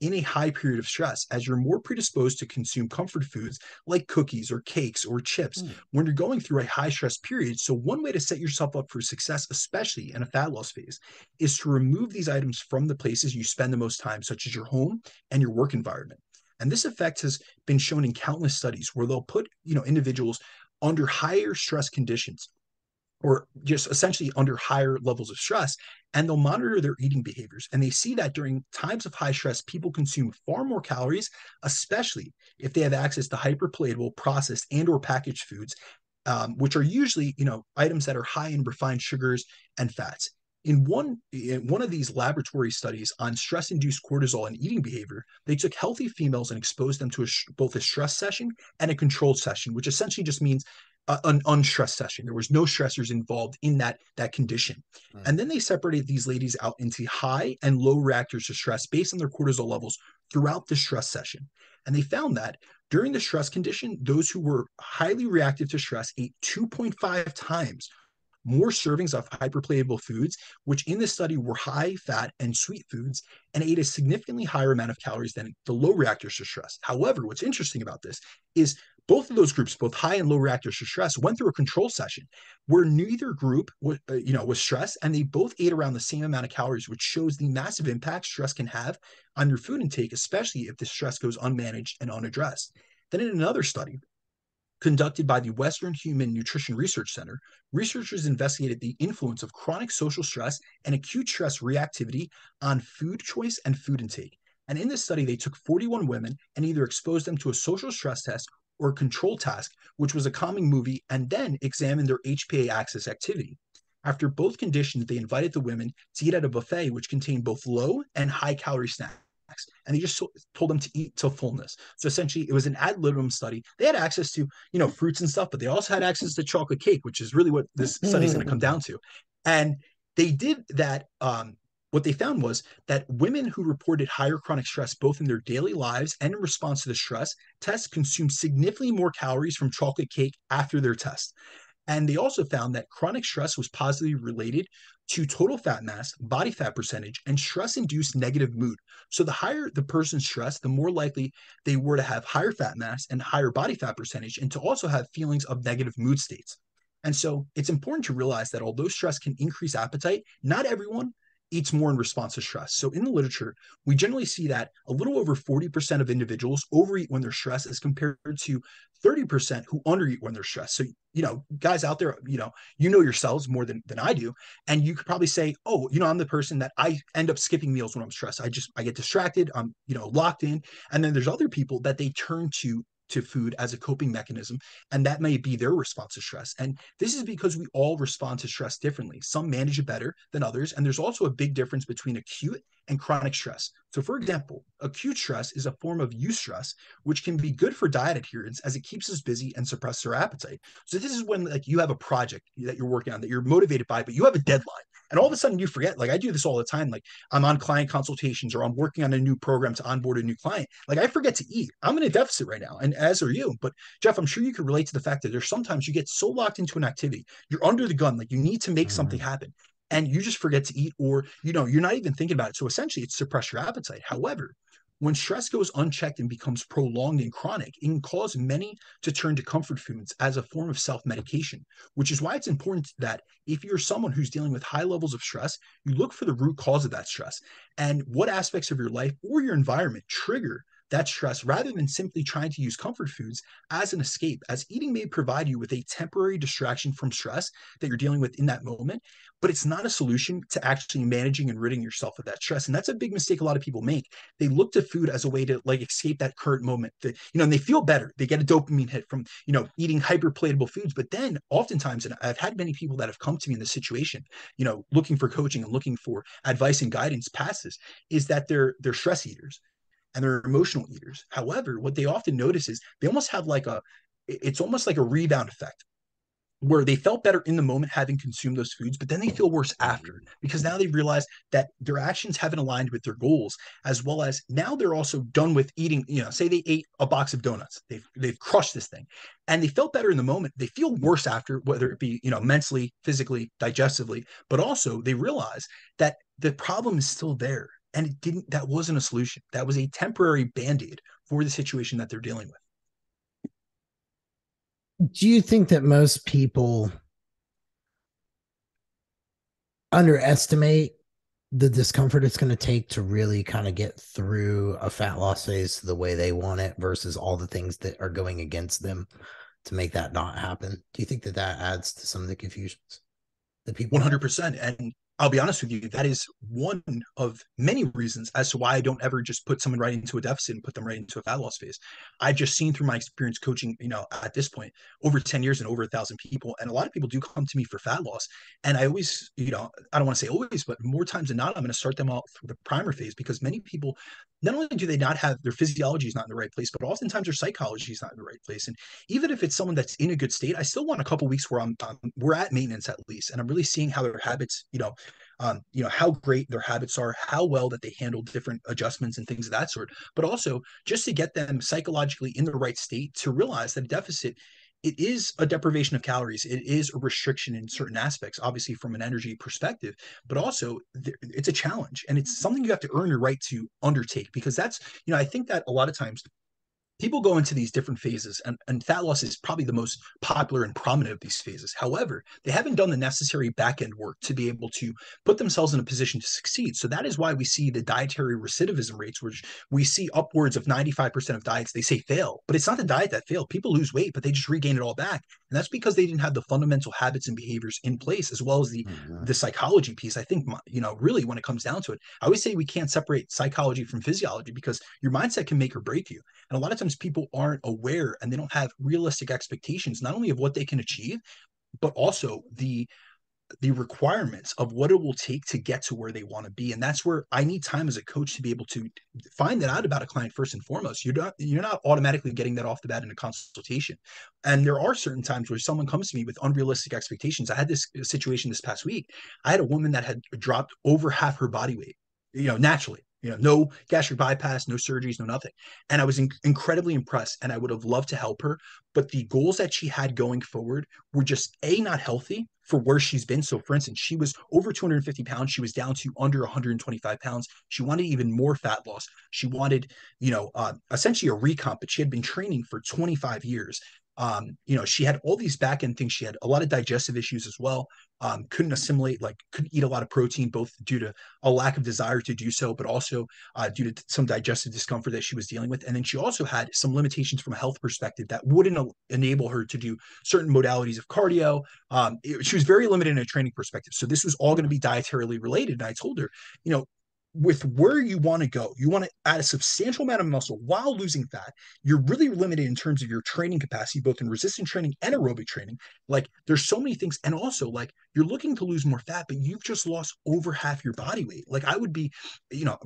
in a high period of stress, as you're more predisposed to consume comfort foods like cookies or cakes or chips Mm. when you're going through a high stress period. So, one way to set yourself up for success, especially in a fat loss phase, is to remove these items from the places you spend the most time, such as your home and your work environment. And this effect has been shown in countless studies where they'll put, individuals under higher stress conditions or just essentially under higher levels of stress, and they'll monitor their eating behaviors. And they see that during times of high stress, people consume far more calories, especially if they have access to hyperpalatable, processed, and or packaged foods, which are usually, items that are high in refined sugars and fats. In one of these laboratory studies on stress-induced cortisol and eating behavior, they took healthy females and exposed them to both a stress session and a controlled session, which essentially just means an unstressed session. There was no stressors involved in that condition. Mm. And then they separated these ladies out into high and low reactors to stress based on their cortisol levels throughout the stress session. And they found that during the stress condition, those who were highly reactive to stress ate 2.5 times more servings of hyperpalatable foods, which in this study were high fat and sweet foods, and ate a significantly higher amount of calories than the low reactors to stress. However, what's interesting about this is both of those groups, both high and low reactors to stress, went through a control session where neither group was stressed, and they both ate around the same amount of calories, which shows the massive impact stress can have on your food intake, especially if the stress goes unmanaged and unaddressed. Then in another study, conducted by the Western Human Nutrition Research Center, researchers investigated the influence of chronic social stress and acute stress reactivity on food choice and food intake. And in this study, they took 41 women and either exposed them to a social stress test or a control task, which was a calming movie, and then examined their HPA axis activity. After both conditions, they invited the women to eat at a buffet which contained both low and high calorie snacks. And they just told them to eat till fullness. So essentially, it was an ad libitum study. They had access to, fruits and stuff, but they also had access to chocolate cake, which is really what this study is going to come down to. And they did that. What they found was that women who reported higher chronic stress, both in their daily lives and in response to the stress test, consumed significantly more calories from chocolate cake after their test. And they also found that chronic stress was positively related to total fat mass, body fat percentage, and stress induced negative mood. So the higher the person's stress, the more likely they were to have higher fat mass and higher body fat percentage, and to also have feelings of negative mood states. And so it's important to realize that although stress can increase appetite, not everyone eats more in response to stress. So in the literature, we generally see that a little over 40% of individuals overeat when they're stressed as compared to 30% who undereat when they're stressed. So, guys out there, yourselves more than I do. And you could probably say, oh, I'm the person that I end up skipping meals when I'm stressed. I get distracted. I'm, locked in. And then there's other people that they turn to food as a coping mechanism, and that may be their response to stress. And this is because we all respond to stress differently. Some manage it better than others, and there's also a big difference between acute and chronic stress. So for example, acute stress is a form of eustress, which can be good for diet adherence as it keeps us busy and suppresses our appetite. So this is when, like, you have a project that you're working on that you're motivated by, but you have a deadline, and all of a sudden you forget. Like, I do this all the time. Like, I'm on client consultations or I'm working on a new program to onboard a new client. Like, I forget to eat. I'm in a deficit right now, and as are you. But Jeff, I'm sure you could relate to the fact that there's sometimes you get so locked into an activity, you're under the gun, like you need to make something Mhm. happen, and you just forget to eat, or you're not even thinking about it. So essentially, it's suppress your appetite. However, when stress goes unchecked and becomes prolonged and chronic, it can cause many to turn to comfort foods as a form of self-medication, which is why it's important that if you're someone who's dealing with high levels of stress, you look for the root cause of that stress and what aspects of your life or your environment trigger that stress, rather than simply trying to use comfort foods as an escape, as eating may provide you with a temporary distraction from stress that you're dealing with in that moment, but it's not a solution to actually managing and ridding yourself of that stress. And that's a big mistake a lot of people make. They look to food as a way to, like, escape that current moment, and they feel better. They get a dopamine hit from, eating hyperpalatable foods. But then oftentimes, and I've had many people that have come to me in this situation, looking for coaching and looking for advice and guidance past this, is that they're stress eaters and they're emotional eaters. However, what they often notice is they almost have like it's almost like a rebound effect where they felt better in the moment having consumed those foods, but then they feel worse after because now they've realized that their actions haven't aligned with their goals, as well as now they're also done with eating. Say they ate a box of donuts, they've crushed this thing, and they felt better in the moment. They feel worse after, whether it be mentally, physically, digestively, but also they realize that the problem is still there, and it didn't. That wasn't a solution. That was a temporary band-aid for the situation that they're dealing with. Do you think that most people underestimate the discomfort it's going to take to really kind of get through a fat loss phase the way they want it versus all the things that are going against them to make that not happen? Do you think that that adds to some of the confusions that people have? 100%. And I'll be honest with you, that is one of many reasons as to why I don't ever just put someone right into a deficit and put them right into a fat loss phase. I've just seen through my experience coaching, at this point, over 10 years and over 1,000 people. And a lot of people do come to me for fat loss. And I always, I don't want to say always, but more times than not, I'm going to start them out through the primer phase because many people, not only do they not have their physiology is not in the right place, but oftentimes their psychology is not in the right place. And even if it's someone that's in a good state, I still want a couple weeks where we're at maintenance at least, and I'm really seeing how their habits, how great their habits are, how well that they handle different adjustments and things of that sort. But also just to get them psychologically in the right state to realize that a deficit, it is a deprivation of calories. It is a restriction in certain aspects, obviously from an energy perspective, but also it's a challenge and it's something you have to earn your right to undertake because that's, I think that a lot of times people go into these different phases, and fat loss is probably the most popular and prominent of these phases. However, they haven't done the necessary back end work to be able to put themselves in a position to succeed. So that is why we see the dietary recidivism rates, which we see upwards of 95% of diets they say fail, but it's not the diet that failed. People lose weight, but they just regain it all back. And that's because they didn't have the fundamental habits and behaviors in place, as well as the Mhm. the psychology piece. I think, really when it comes down to it, I always say we can't separate psychology from physiology because your mindset can make or break you. And a lot of times people aren't aware and they don't have realistic expectations, not only of what they can achieve, but also the requirements of what it will take to get to where they want to be. And that's where I need time as a coach to be able to find that out about a client first and foremost. You're not automatically getting that off the bat in a consultation. And there are certain times where someone comes to me with unrealistic expectations. I had this situation this past week. I had a woman that had dropped over half her body weight, naturally. No gastric bypass, no surgeries, no nothing. And I was incredibly impressed and I would have loved to help her. But the goals that she had going forward were just not healthy for where she's been. So, for instance, she was over 250 pounds. She was down to under 125 pounds. She wanted even more fat loss. She wanted, essentially a recomp, but she had been training for 25 years. She had all these back end things. She had a lot of digestive issues as well. Couldn't assimilate, like couldn't eat a lot of protein, both due to a lack of desire to do so, but also due to some digestive discomfort that she was dealing with. And then she also had some limitations from a health perspective that wouldn't enable her to do certain modalities of cardio. She was very limited in a training perspective. So this was all going to be dietarily related. And I told her, with where you want to go, you want to add a substantial amount of muscle while losing fat. You're really limited in terms of your training capacity, both in resistance training and aerobic training. Like there's so many things. And also like you're looking to lose more fat, but you've just lost over half your body weight. Like I would be,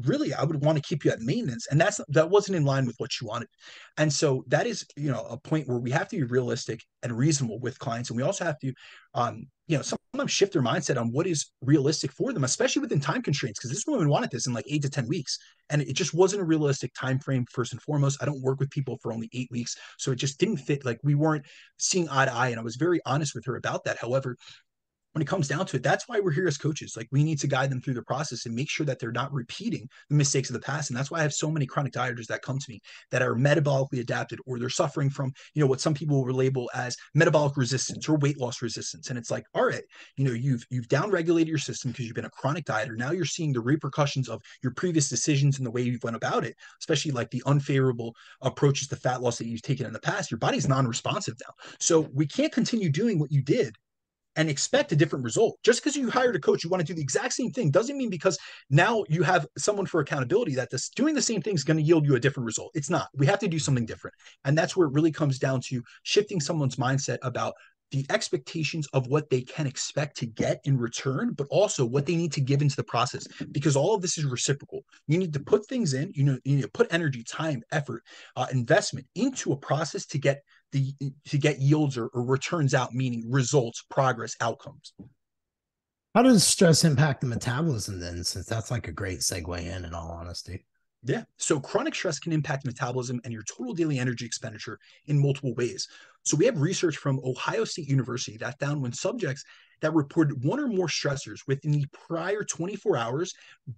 really, I would want to keep you at maintenance. And that wasn't in line with what you wanted. And so that is, a point where we have to be realistic and reasonable with clients. And we also have to, sometimes shift their mindset on what is realistic for them, especially within time constraints, because this woman wanted this in like 8 to 10 weeks. And it just wasn't a realistic time frame, first and foremost. I don't work with people for only 8 weeks. So it just didn't fit. Like we weren't seeing eye to eye. And I was very honest with her about that. However, when it comes down to it, that's why we're here as coaches. Like we need to guide them through the process and make sure that they're not repeating the mistakes of the past. And that's why I have so many chronic dieters that come to me that are metabolically adapted, or they're suffering from, what some people will label as metabolic resistance or weight loss resistance. And it's like, all right, you've downregulated your system because you've been a chronic dieter. Now you're seeing the repercussions of your previous decisions and the way you've went about it, especially like the unfavorable approaches to fat loss that you've taken in the past. Your body's non-responsive now. So we can't continue doing what you did and expect a different result. Just because you hired a coach, you want to do the exact same thing doesn't mean because now you have someone for accountability that doing the same thing is going to yield you a different result. It's not. We have to do something different. And that's where it really comes down to shifting someone's mindset about the expectations of what they can expect to get in return, but also what they need to give into the process, because all of this is reciprocal. You need to put things in, you need to put energy, time, effort, investment into a process to get yields or returns out, meaning results, progress, outcomes. How does stress impact the metabolism then? Since that's like a great segue in all honesty. Yeah. So chronic stress can impact metabolism and your total daily energy expenditure in multiple ways. So we have research from Ohio State University that found when subjects that reported one or more stressors within the prior 24 hours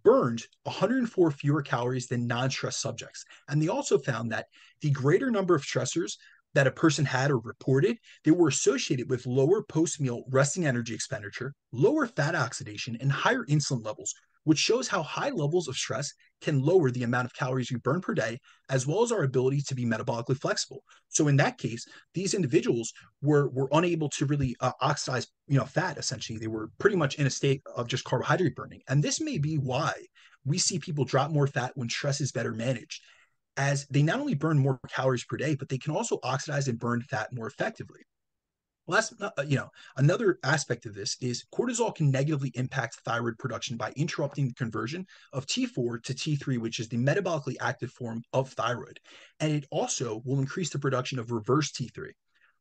burned 104 fewer calories than non-stress subjects. And they also found that the greater number of stressors that a person had or reported, they were associated with lower post-meal resting energy expenditure, lower fat oxidation, and higher insulin levels, which shows how high levels of stress can lower the amount of calories you burn per day, as well as our ability to be metabolically flexible. So in that case, these individuals were unable to really oxidize, fat. Essentially, they were pretty much in a state of just carbohydrate burning, and this may be why we see people drop more fat when stress is better managed, as they not only burn more calories per day, but they can also oxidize and burn fat more effectively. Well, that's another aspect of this is cortisol can negatively impact thyroid production by interrupting the conversion of T4 to T3, which is the metabolically active form of thyroid, and it also will increase the production of reverse T3,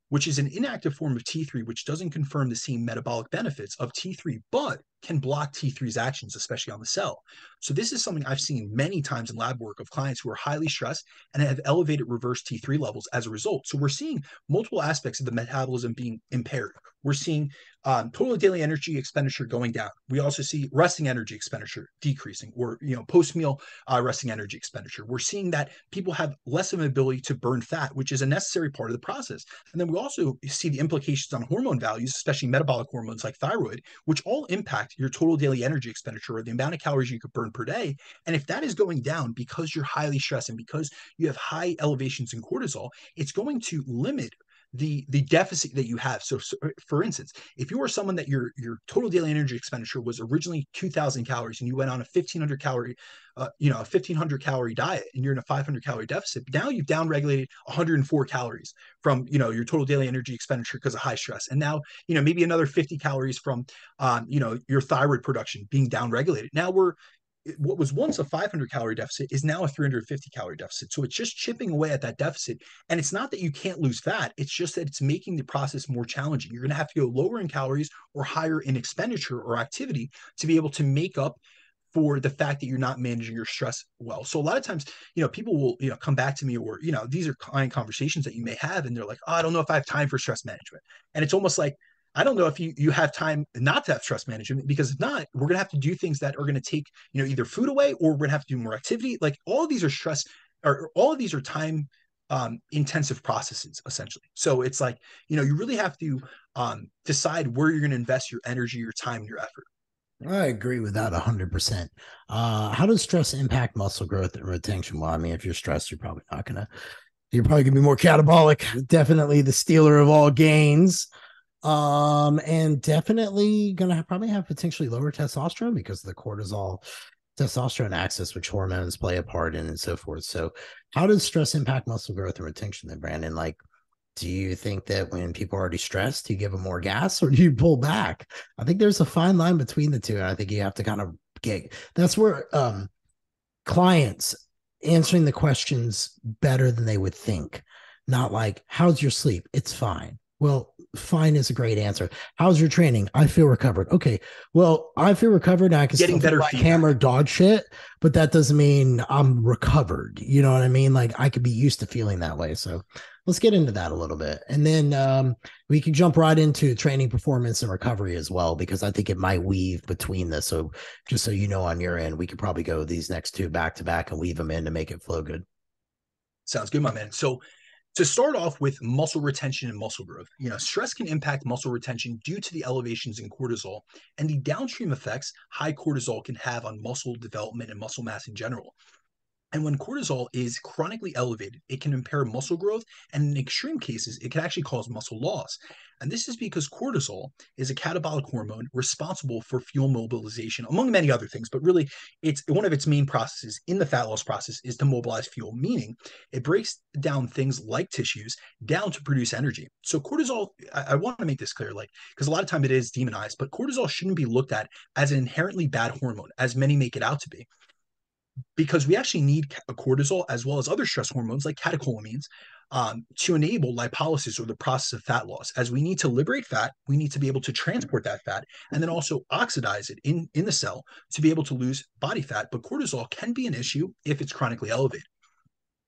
which is an inactive form of T3, which doesn't confirm the same metabolic benefits of T3, but can block T3's actions, especially on the cell. So this is something I've seen many times in lab work of clients who are highly stressed and have elevated reverse T3 levels as a result. So we're seeing multiple aspects of the metabolism being impaired. We're seeing total daily energy expenditure going down. We also see resting energy expenditure decreasing, or post-meal resting energy expenditure. We're seeing that people have less of an ability to burn fat, which is a necessary part of the process. And then we also see the implications on hormone values, especially metabolic hormones like thyroid, which all impact your total daily energy expenditure, or the amount of calories you could burn per day. And if that is going down because you're highly stressed and because you have high elevations in cortisol, it's going to limit the deficit that you have. So for instance, if you are someone that your total daily energy expenditure was originally 2,000 calories and you went on a 1,500 calorie diet, and you're in a 500 calorie deficit, now you've downregulated 104 calories from your total daily energy expenditure because of high stress, and now maybe another 50 calories from your thyroid production being downregulated. Now what was once a 500 calorie deficit is now a 350 calorie deficit. So it's just chipping away at that deficit. And it's not that you can't lose fat, it's just that it's making the process more challenging. You're going to have to go lower in calories or higher in expenditure or activity to be able to make up for the fact that you're not managing your stress well. So a lot of times, people will, come back to me, or, these are client conversations that you may have, and they're like, oh, I don't know if I have time for stress management. And it's almost like, I don't know if you have time not to have stress management, because if not, we're going to have to do things that are going to take, either food away, or we're going to have to do more activity. Like all of these are stress, or all of these are time intensive processes, essentially. So it's like, you really have to decide where you're going to invest your energy, your time, and your effort. I agree with that 100%. How does stress impact muscle growth and retention? Well, I mean, if you're stressed, you're probably gonna be more catabolic. Definitely the stealer of all gains. And definitely gonna probably have potentially lower testosterone because of the cortisol testosterone axis, which hormones play a part in, and so forth. So how does stress impact muscle growth and retention then, Brandon? Like, do you think that when people are already stressed, you give them more gas, or do you pull back? I think there's a fine line between the two. And I think you have to kind of that's where clients answering the questions better than they would think. Not like, how's your sleep? It's fine. Well, fine is a great answer. How's your training? I feel recovered. Okay. Well, I feel recovered. And I can Getting still better like feedback. hammer dog shit, but that doesn't mean I'm recovered. You know what I mean? Like I could be used to feeling that way. So let's get into that a little bit. And then we can jump right into training performance and recovery as well, because I think it might weave between this. So just so you know, on your end, we could probably go these next two back to back and weave them in to make it flow good. Sounds good, my man. So to start off with muscle retention and muscle growth, stress can impact muscle retention due to the elevations in cortisol and the downstream effects high cortisol can have on muscle development and muscle mass in general. And when cortisol is chronically elevated, it can impair muscle growth, and in extreme cases, it can actually cause muscle loss. And this is because cortisol is a catabolic hormone responsible for fuel mobilization, among many other things. But really, it's one of its main processes in the fat loss process is to mobilize fuel, meaning it breaks down things like tissues down to produce energy. So cortisol, I want to make this clear, like, because a lot of time it is demonized, but cortisol shouldn't be looked at as an inherently bad hormone, as many make it out to be, because we actually need cortisol as well as other stress hormones like catecholamines to enable lipolysis or the process of fat loss. As we need to liberate fat, we need to be able to transport that fat and then also oxidize it in the cell to be able to lose body fat. But cortisol can be an issue if it's chronically elevated.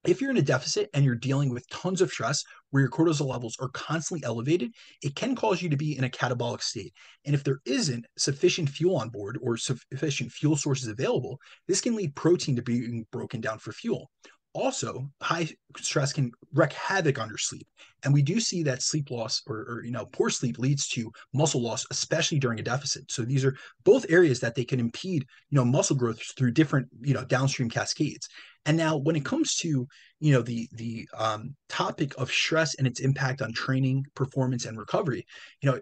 If you're in a deficit and you're dealing with tons of stress where your cortisol levels are constantly elevated, it can cause you to be in a catabolic state. And if there isn't sufficient fuel on board or sufficient fuel sources available, this can lead protein to being broken down for fuel. Also, high stress can wreak havoc on your sleep. And we do see that sleep loss or poor sleep leads to muscle loss, especially during a deficit. So these are both areas that they can impede, muscle growth through different, downstream cascades. And now when it comes to, the topic of stress and its impact on training, performance, and recovery,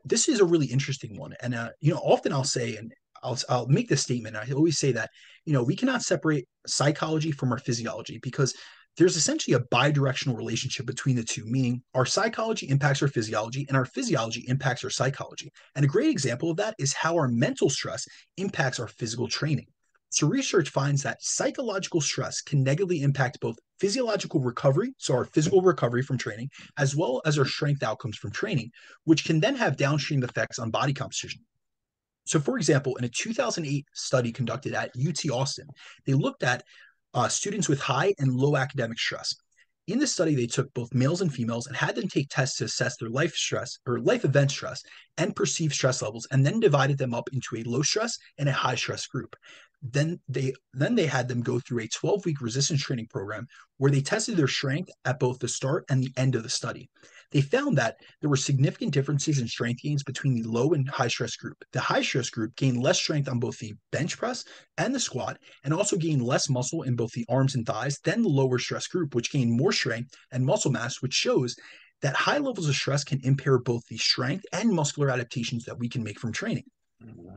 this is a really interesting one. And, often I'll say, and I'll make this statement. I always say that, we cannot separate psychology from our physiology because there's essentially a bidirectional relationship between the two, meaning our psychology impacts our physiology and our physiology impacts our psychology. And a great example of that is how our mental stress impacts our physical training. So research finds that psychological stress can negatively impact both physiological recovery, so our physical recovery from training, as well as our strength outcomes from training, which can then have downstream effects on body composition. So, for example, in a 2008 study conducted at UT Austin, they looked at students with high and low academic stress. In this study, they took both males and females and had them take tests to assess their life stress or life event stress and perceived stress levels, and then divided them up into a low stress and a high stress group. Then they had them go through a 12-week resistance training program where they tested their strength at both the start and the end of the study. They found that there were significant differences in strength gains between the low and high stress group. The high stress group gained less strength on both the bench press and the squat, and also gained less muscle in both the arms and thighs than the lower stress group, which gained more strength and muscle mass, which shows that high levels of stress can impair both the strength and muscular adaptations that we can make from training.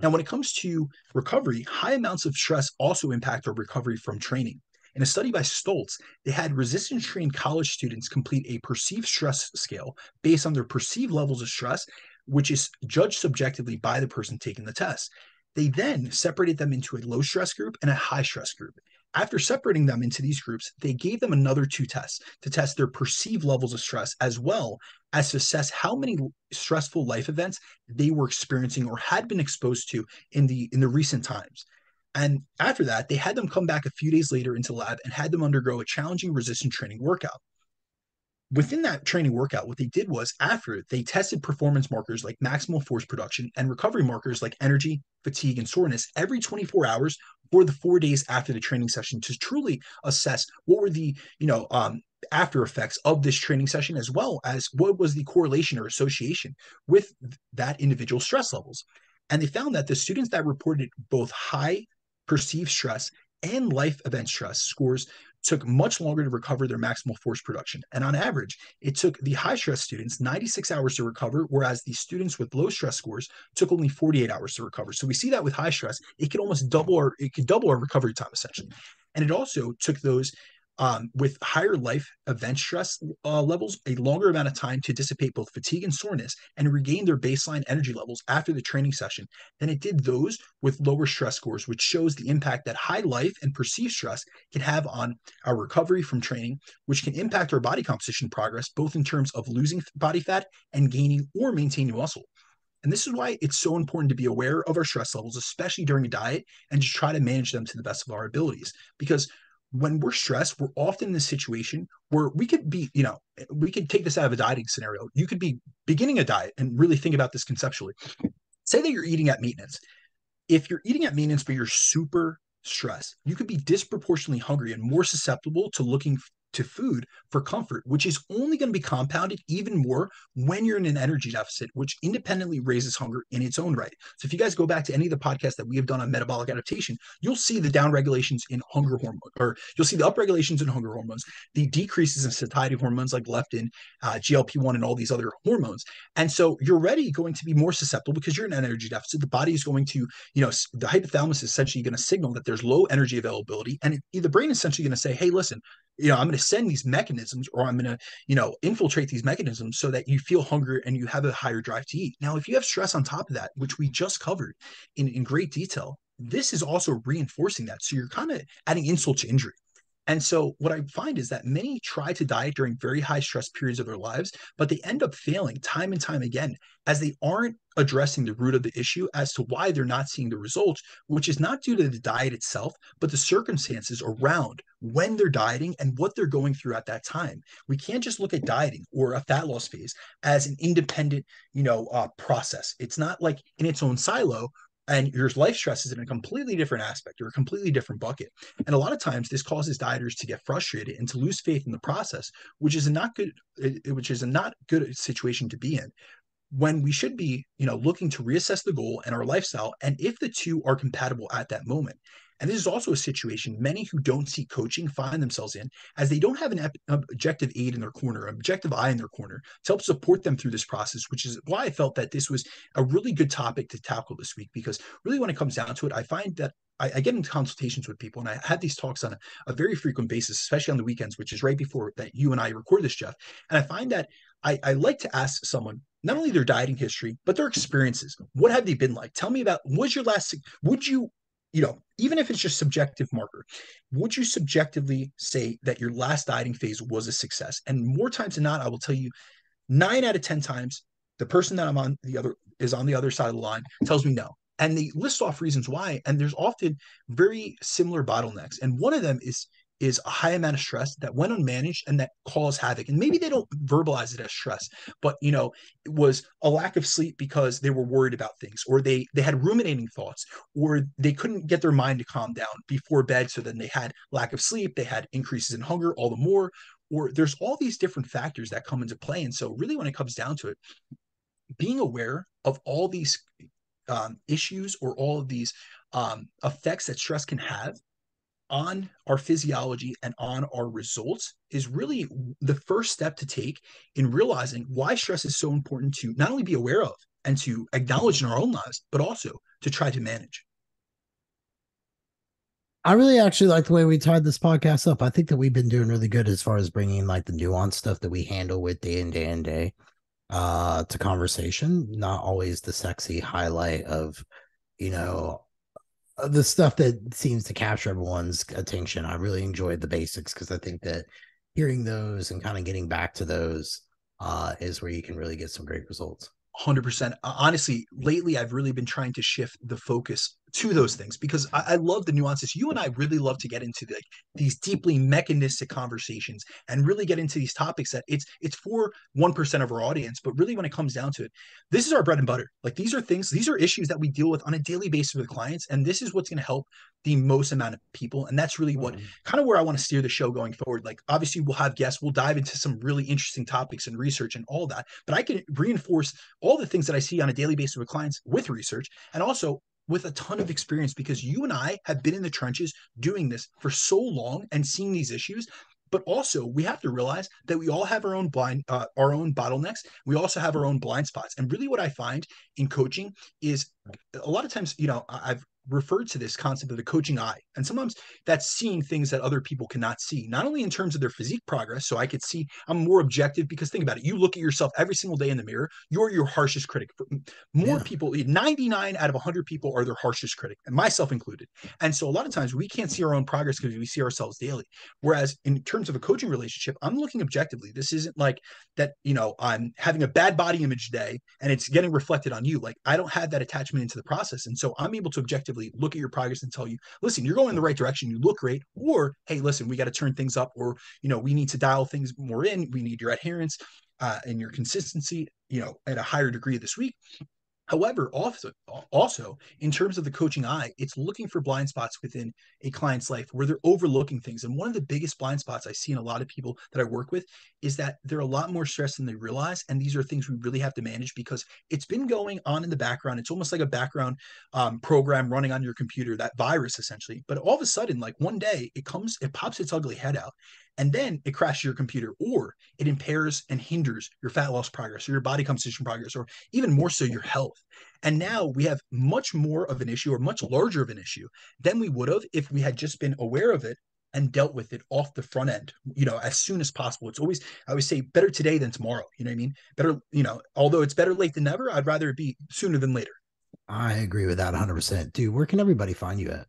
Now, when it comes to recovery, high amounts of stress also impact our recovery from training. In a study by Stoltz, they had resistance trained college students complete a perceived stress scale based on their perceived levels of stress, which is judged subjectively by the person taking the test. They then separated them into a low stress group and a high stress group. After separating them into these groups, they gave them another two tests to test their perceived levels of stress as well as to assess how many stressful life events they were experiencing or had been exposed to in the recent times. And after that, they had them come back a few days later into the lab and had them undergo a challenging resistance training workout. Within that training workout, what they did was after they tested performance markers like maximal force production and recovery markers like energy, fatigue, and soreness every 24 hours for the 4 days after the training session to truly assess what were the, after effects of this training session, as well as what was the correlation or association with that individual stress levels. And they found that the students that reported both high perceived stress and life event stress scores took much longer to recover their maximal force production. And on average, it took the high stress students 96 hours to recover, whereas the students with low stress scores took only 48 hours to recover. So we see that with high stress, it could almost double our recovery time essentially. And it also took those with higher life event stress levels a longer amount of time to dissipate both fatigue and soreness and regain their baseline energy levels after the training session than it did those with lower stress scores, which shows the impact that high life and perceived stress can have on our recovery from training, which can impact our body composition progress, both in terms of losing body fat and gaining or maintaining muscle. And this is why it's so important to be aware of our stress levels, especially during a diet, and just try to manage them to the best of our abilities. Because when we're stressed, we're often in this situation where we could be, we could take this out of a dieting scenario. You could be beginning a diet and really think about this conceptually. Say that you're eating at maintenance. If you're eating at maintenance, but you're super stressed, you could be disproportionately hungry and more susceptible to looking to food for comfort, which is only going to be compounded even more when you're in an energy deficit, which independently raises hunger in its own right. So if you guys go back to any of the podcasts that we have done on metabolic adaptation, you'll see the down regulations in hunger hormone, or you'll see the up regulations in hunger hormones, the decreases in satiety hormones like leptin, GLP-1, and all these other hormones. And so you're already going to be more susceptible because you're in an energy deficit. The body is going to, the hypothalamus is essentially going to signal that there's low energy availability, and the brain is essentially going to say, hey, listen, I'm going to send these mechanisms, or I'm going to, infiltrate these mechanisms so that you feel hunger and you have a higher drive to eat. Now, if you have stress on top of that, which we just covered in great detail, this is also reinforcing that. So you're kind of adding insult to injury. And so what I find is that many try to diet during very high stress periods of their lives, but they end up failing time and time again as they aren't addressing the root of the issue as to why they're not seeing the results, which is not due to the diet itself, but the circumstances around when they're dieting and what they're going through at that time. We can't just look at dieting or a fat loss phase as an independent, process. It's not like in its own silo, and your life stress is in a completely different aspect or a completely different bucket. And a lot of times this causes dieters to get frustrated and to lose faith in the process, which is a not good situation to be in, when we should be, looking to reassess the goal and our lifestyle, and if the two are compatible at that moment. And this is also a situation many who don't seek coaching find themselves in, as they don't have an objective aid in their corner, objective eye in their corner to help support them through this process, which is why I felt that this was a really good topic to tackle this week. Because really, when it comes down to it, I find that I get into consultations with people, and I had these talks on a very frequent basis, especially on the weekends, which is right before that you and I record this, Jeff. And I find that I like to ask someone not only their dieting history, but their experiences. What have they been like? Tell me about, was your last, would you, even if it's just subjective marker, would you subjectively say that your last dieting phase was a success? And more times than not, I will tell you 9 out of 10 times, the person that I'm on the other is on the other side of the line tells me no. And they list off reasons why. And there's often very similar bottlenecks. And one of them is a high amount of stress that went unmanaged and that caused havoc. And maybe they don't verbalize it as stress, but it was a lack of sleep because they were worried about things, or they had ruminating thoughts, or they couldn't get their mind to calm down before bed. So then they had lack of sleep, they had increases in hunger all the more, or there's all these different factors that come into play. And so really, when it comes down to it, being aware of all these issues, or all of these effects that stress can have on our physiology and on our results, is really the first step to take in realizing why stress is so important to not only be aware of and to acknowledge in our own lives, but also to try to manage. I really actually like the way we tied this podcast up. I think that we've been doing really good as far as bringing like the nuanced stuff that we handle with day in, day in, day to conversation, not always the sexy highlight of, you know, the stuff that seems to capture everyone's attention. I really enjoyed the basics because I think that hearing those and kind of getting back to those is where you can really get some great results. 100%. Honestly, lately I've really been trying to shift the focus to those things because I love the nuances. You and I really love to get into these deeply mechanistic conversations and really get into these topics that it's for 1% of our audience, but really when it comes down to it, this is our bread and butter. Like these are issues that we deal with on a daily basis with clients, and this is what's going to help the most amount of people. And that's really what kind of where I want to steer the show going forward. Like obviously we'll have guests, we'll dive into some really interesting topics and research and all that, but I can reinforce all the things that I see on a daily basis with clients with research, and also with a ton of experience, because you and I have been in the trenches doing this for so long and seeing these issues. But also, we have to realize that we all have our own bottlenecks. We also have our own blind spots. And really, what I find in coaching is a lot of times, I've referred to this concept of the coaching eye. And sometimes that's seeing things that other people cannot see, not only in terms of their physique progress. So I could see I'm more objective, because think about it. You look at yourself every single day in the mirror. You're your harshest critic. More Yeah. people, 99 out of 100 people are their harshest critic, and myself included. And so a lot of times we can't see our own progress because we see ourselves daily. Whereas in terms of a coaching relationship, I'm looking objectively. This isn't like that, I'm having a bad body image day and it's getting reflected on you. Like I don't have that attachment into the process. And so I'm able to objectively look at your progress and tell you, listen, you're going in the right direction. You look great. Or, hey, listen, we got to turn things up, or, we need to dial things more in. We need your adherence and your consistency, at a higher degree this week. However, also in terms of the coaching eye, it's looking for blind spots within a client's life where they're overlooking things. And one of the biggest blind spots I see in a lot of people that I work with is that they're a lot more stressed than they realize. And these are things we really have to manage because it's been going on in the background. It's almost like a background program running on your computer, that virus essentially. But all of a sudden, like one day, it pops its ugly head out. And then it crashes your computer, or it impairs and hinders your fat loss progress or your body composition progress, or even more so your health. And now we have much more of an issue, or much larger of an issue than we would have if we had just been aware of it and dealt with it off the front end, as soon as possible. It's always, I always say, better today than tomorrow. You know what I mean? Better, although it's better late than never, I'd rather it be sooner than later. I agree with that 100%. Dude, where can everybody find you at?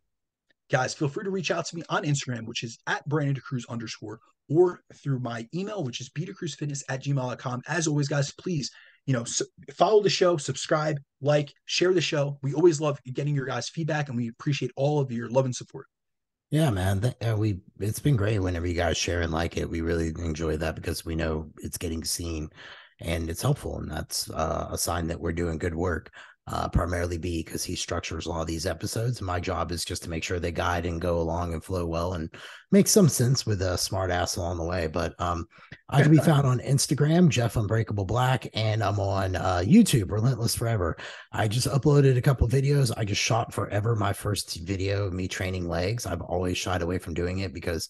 Guys, feel free to reach out to me on Instagram, which is at Brandon DeCruz _, or through my email, which is bdecruzfitness@gmail.com. As always, guys, please, follow the show, subscribe, like, share the show. We always love getting your guys' feedback, and we appreciate all of your love and support. Yeah, man. It's been great whenever you guys share and like it. We really enjoy that because we know it's getting seen and it's helpful. And that's a sign that we're doing good work. Primarily B, because he structures a lot of these episodes. My job is just to make sure they guide and go along and flow well and make some sense with a smart ass along the way. But I can be found on Instagram, Jeff Unbreakable Black, and I'm on YouTube, Relentless Forever. I just uploaded a couple of videos. I just shot forever my first video of me training legs. I've always shied away from doing it because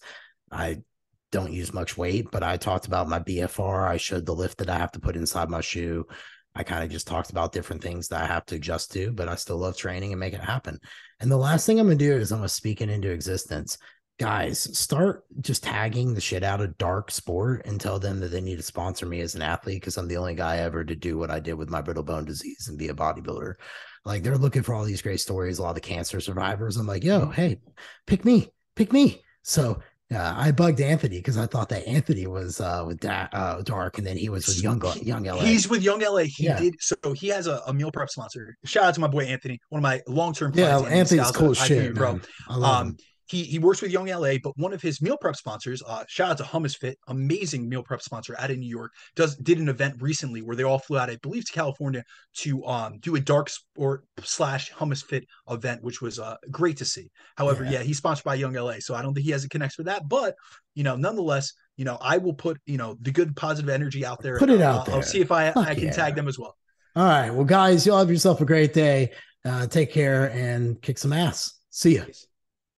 I don't use much weight, but I talked about my BFR. I showed the lift that I have to put inside my shoe. I kind of just talked about different things that I have to adjust to, but I still love training and make it happen. And the last thing I'm going to do is I'm going to speak it into existence. Guys, start just tagging the shit out of Dark Sport and tell them that they need to sponsor me as an athlete because I'm the only guy ever to do what I did with my brittle bone disease and be a bodybuilder. Like they're looking for all these great stories, a lot of the cancer survivors. I'm like, yo, hey, pick me, pick me. So I bugged Anthony because I thought that Anthony was with Dark, and then he was with Young LA. He's with Young LA. Yeah. He has a meal prep sponsor. Shout out to my boy Anthony, one of my long-term Yeah, clients. Anthony's cool as shit, bro. I love him. He works with Young LA, but one of his meal prep sponsors, shout out to Hummus Fit, amazing meal prep sponsor out of New York, did an event recently where they all flew out, I believe, to California to do a Dark Sport / Hummus Fit event, which was great to see. However, yeah, he's sponsored by Young LA, so I don't think he has a connection for that. But nonetheless, I will put the good positive energy out there. Put it out there. I'll see if I can tag them as well. All right, well, guys, you'll have yourself a great day. Take care and kick some ass. See ya. Peace.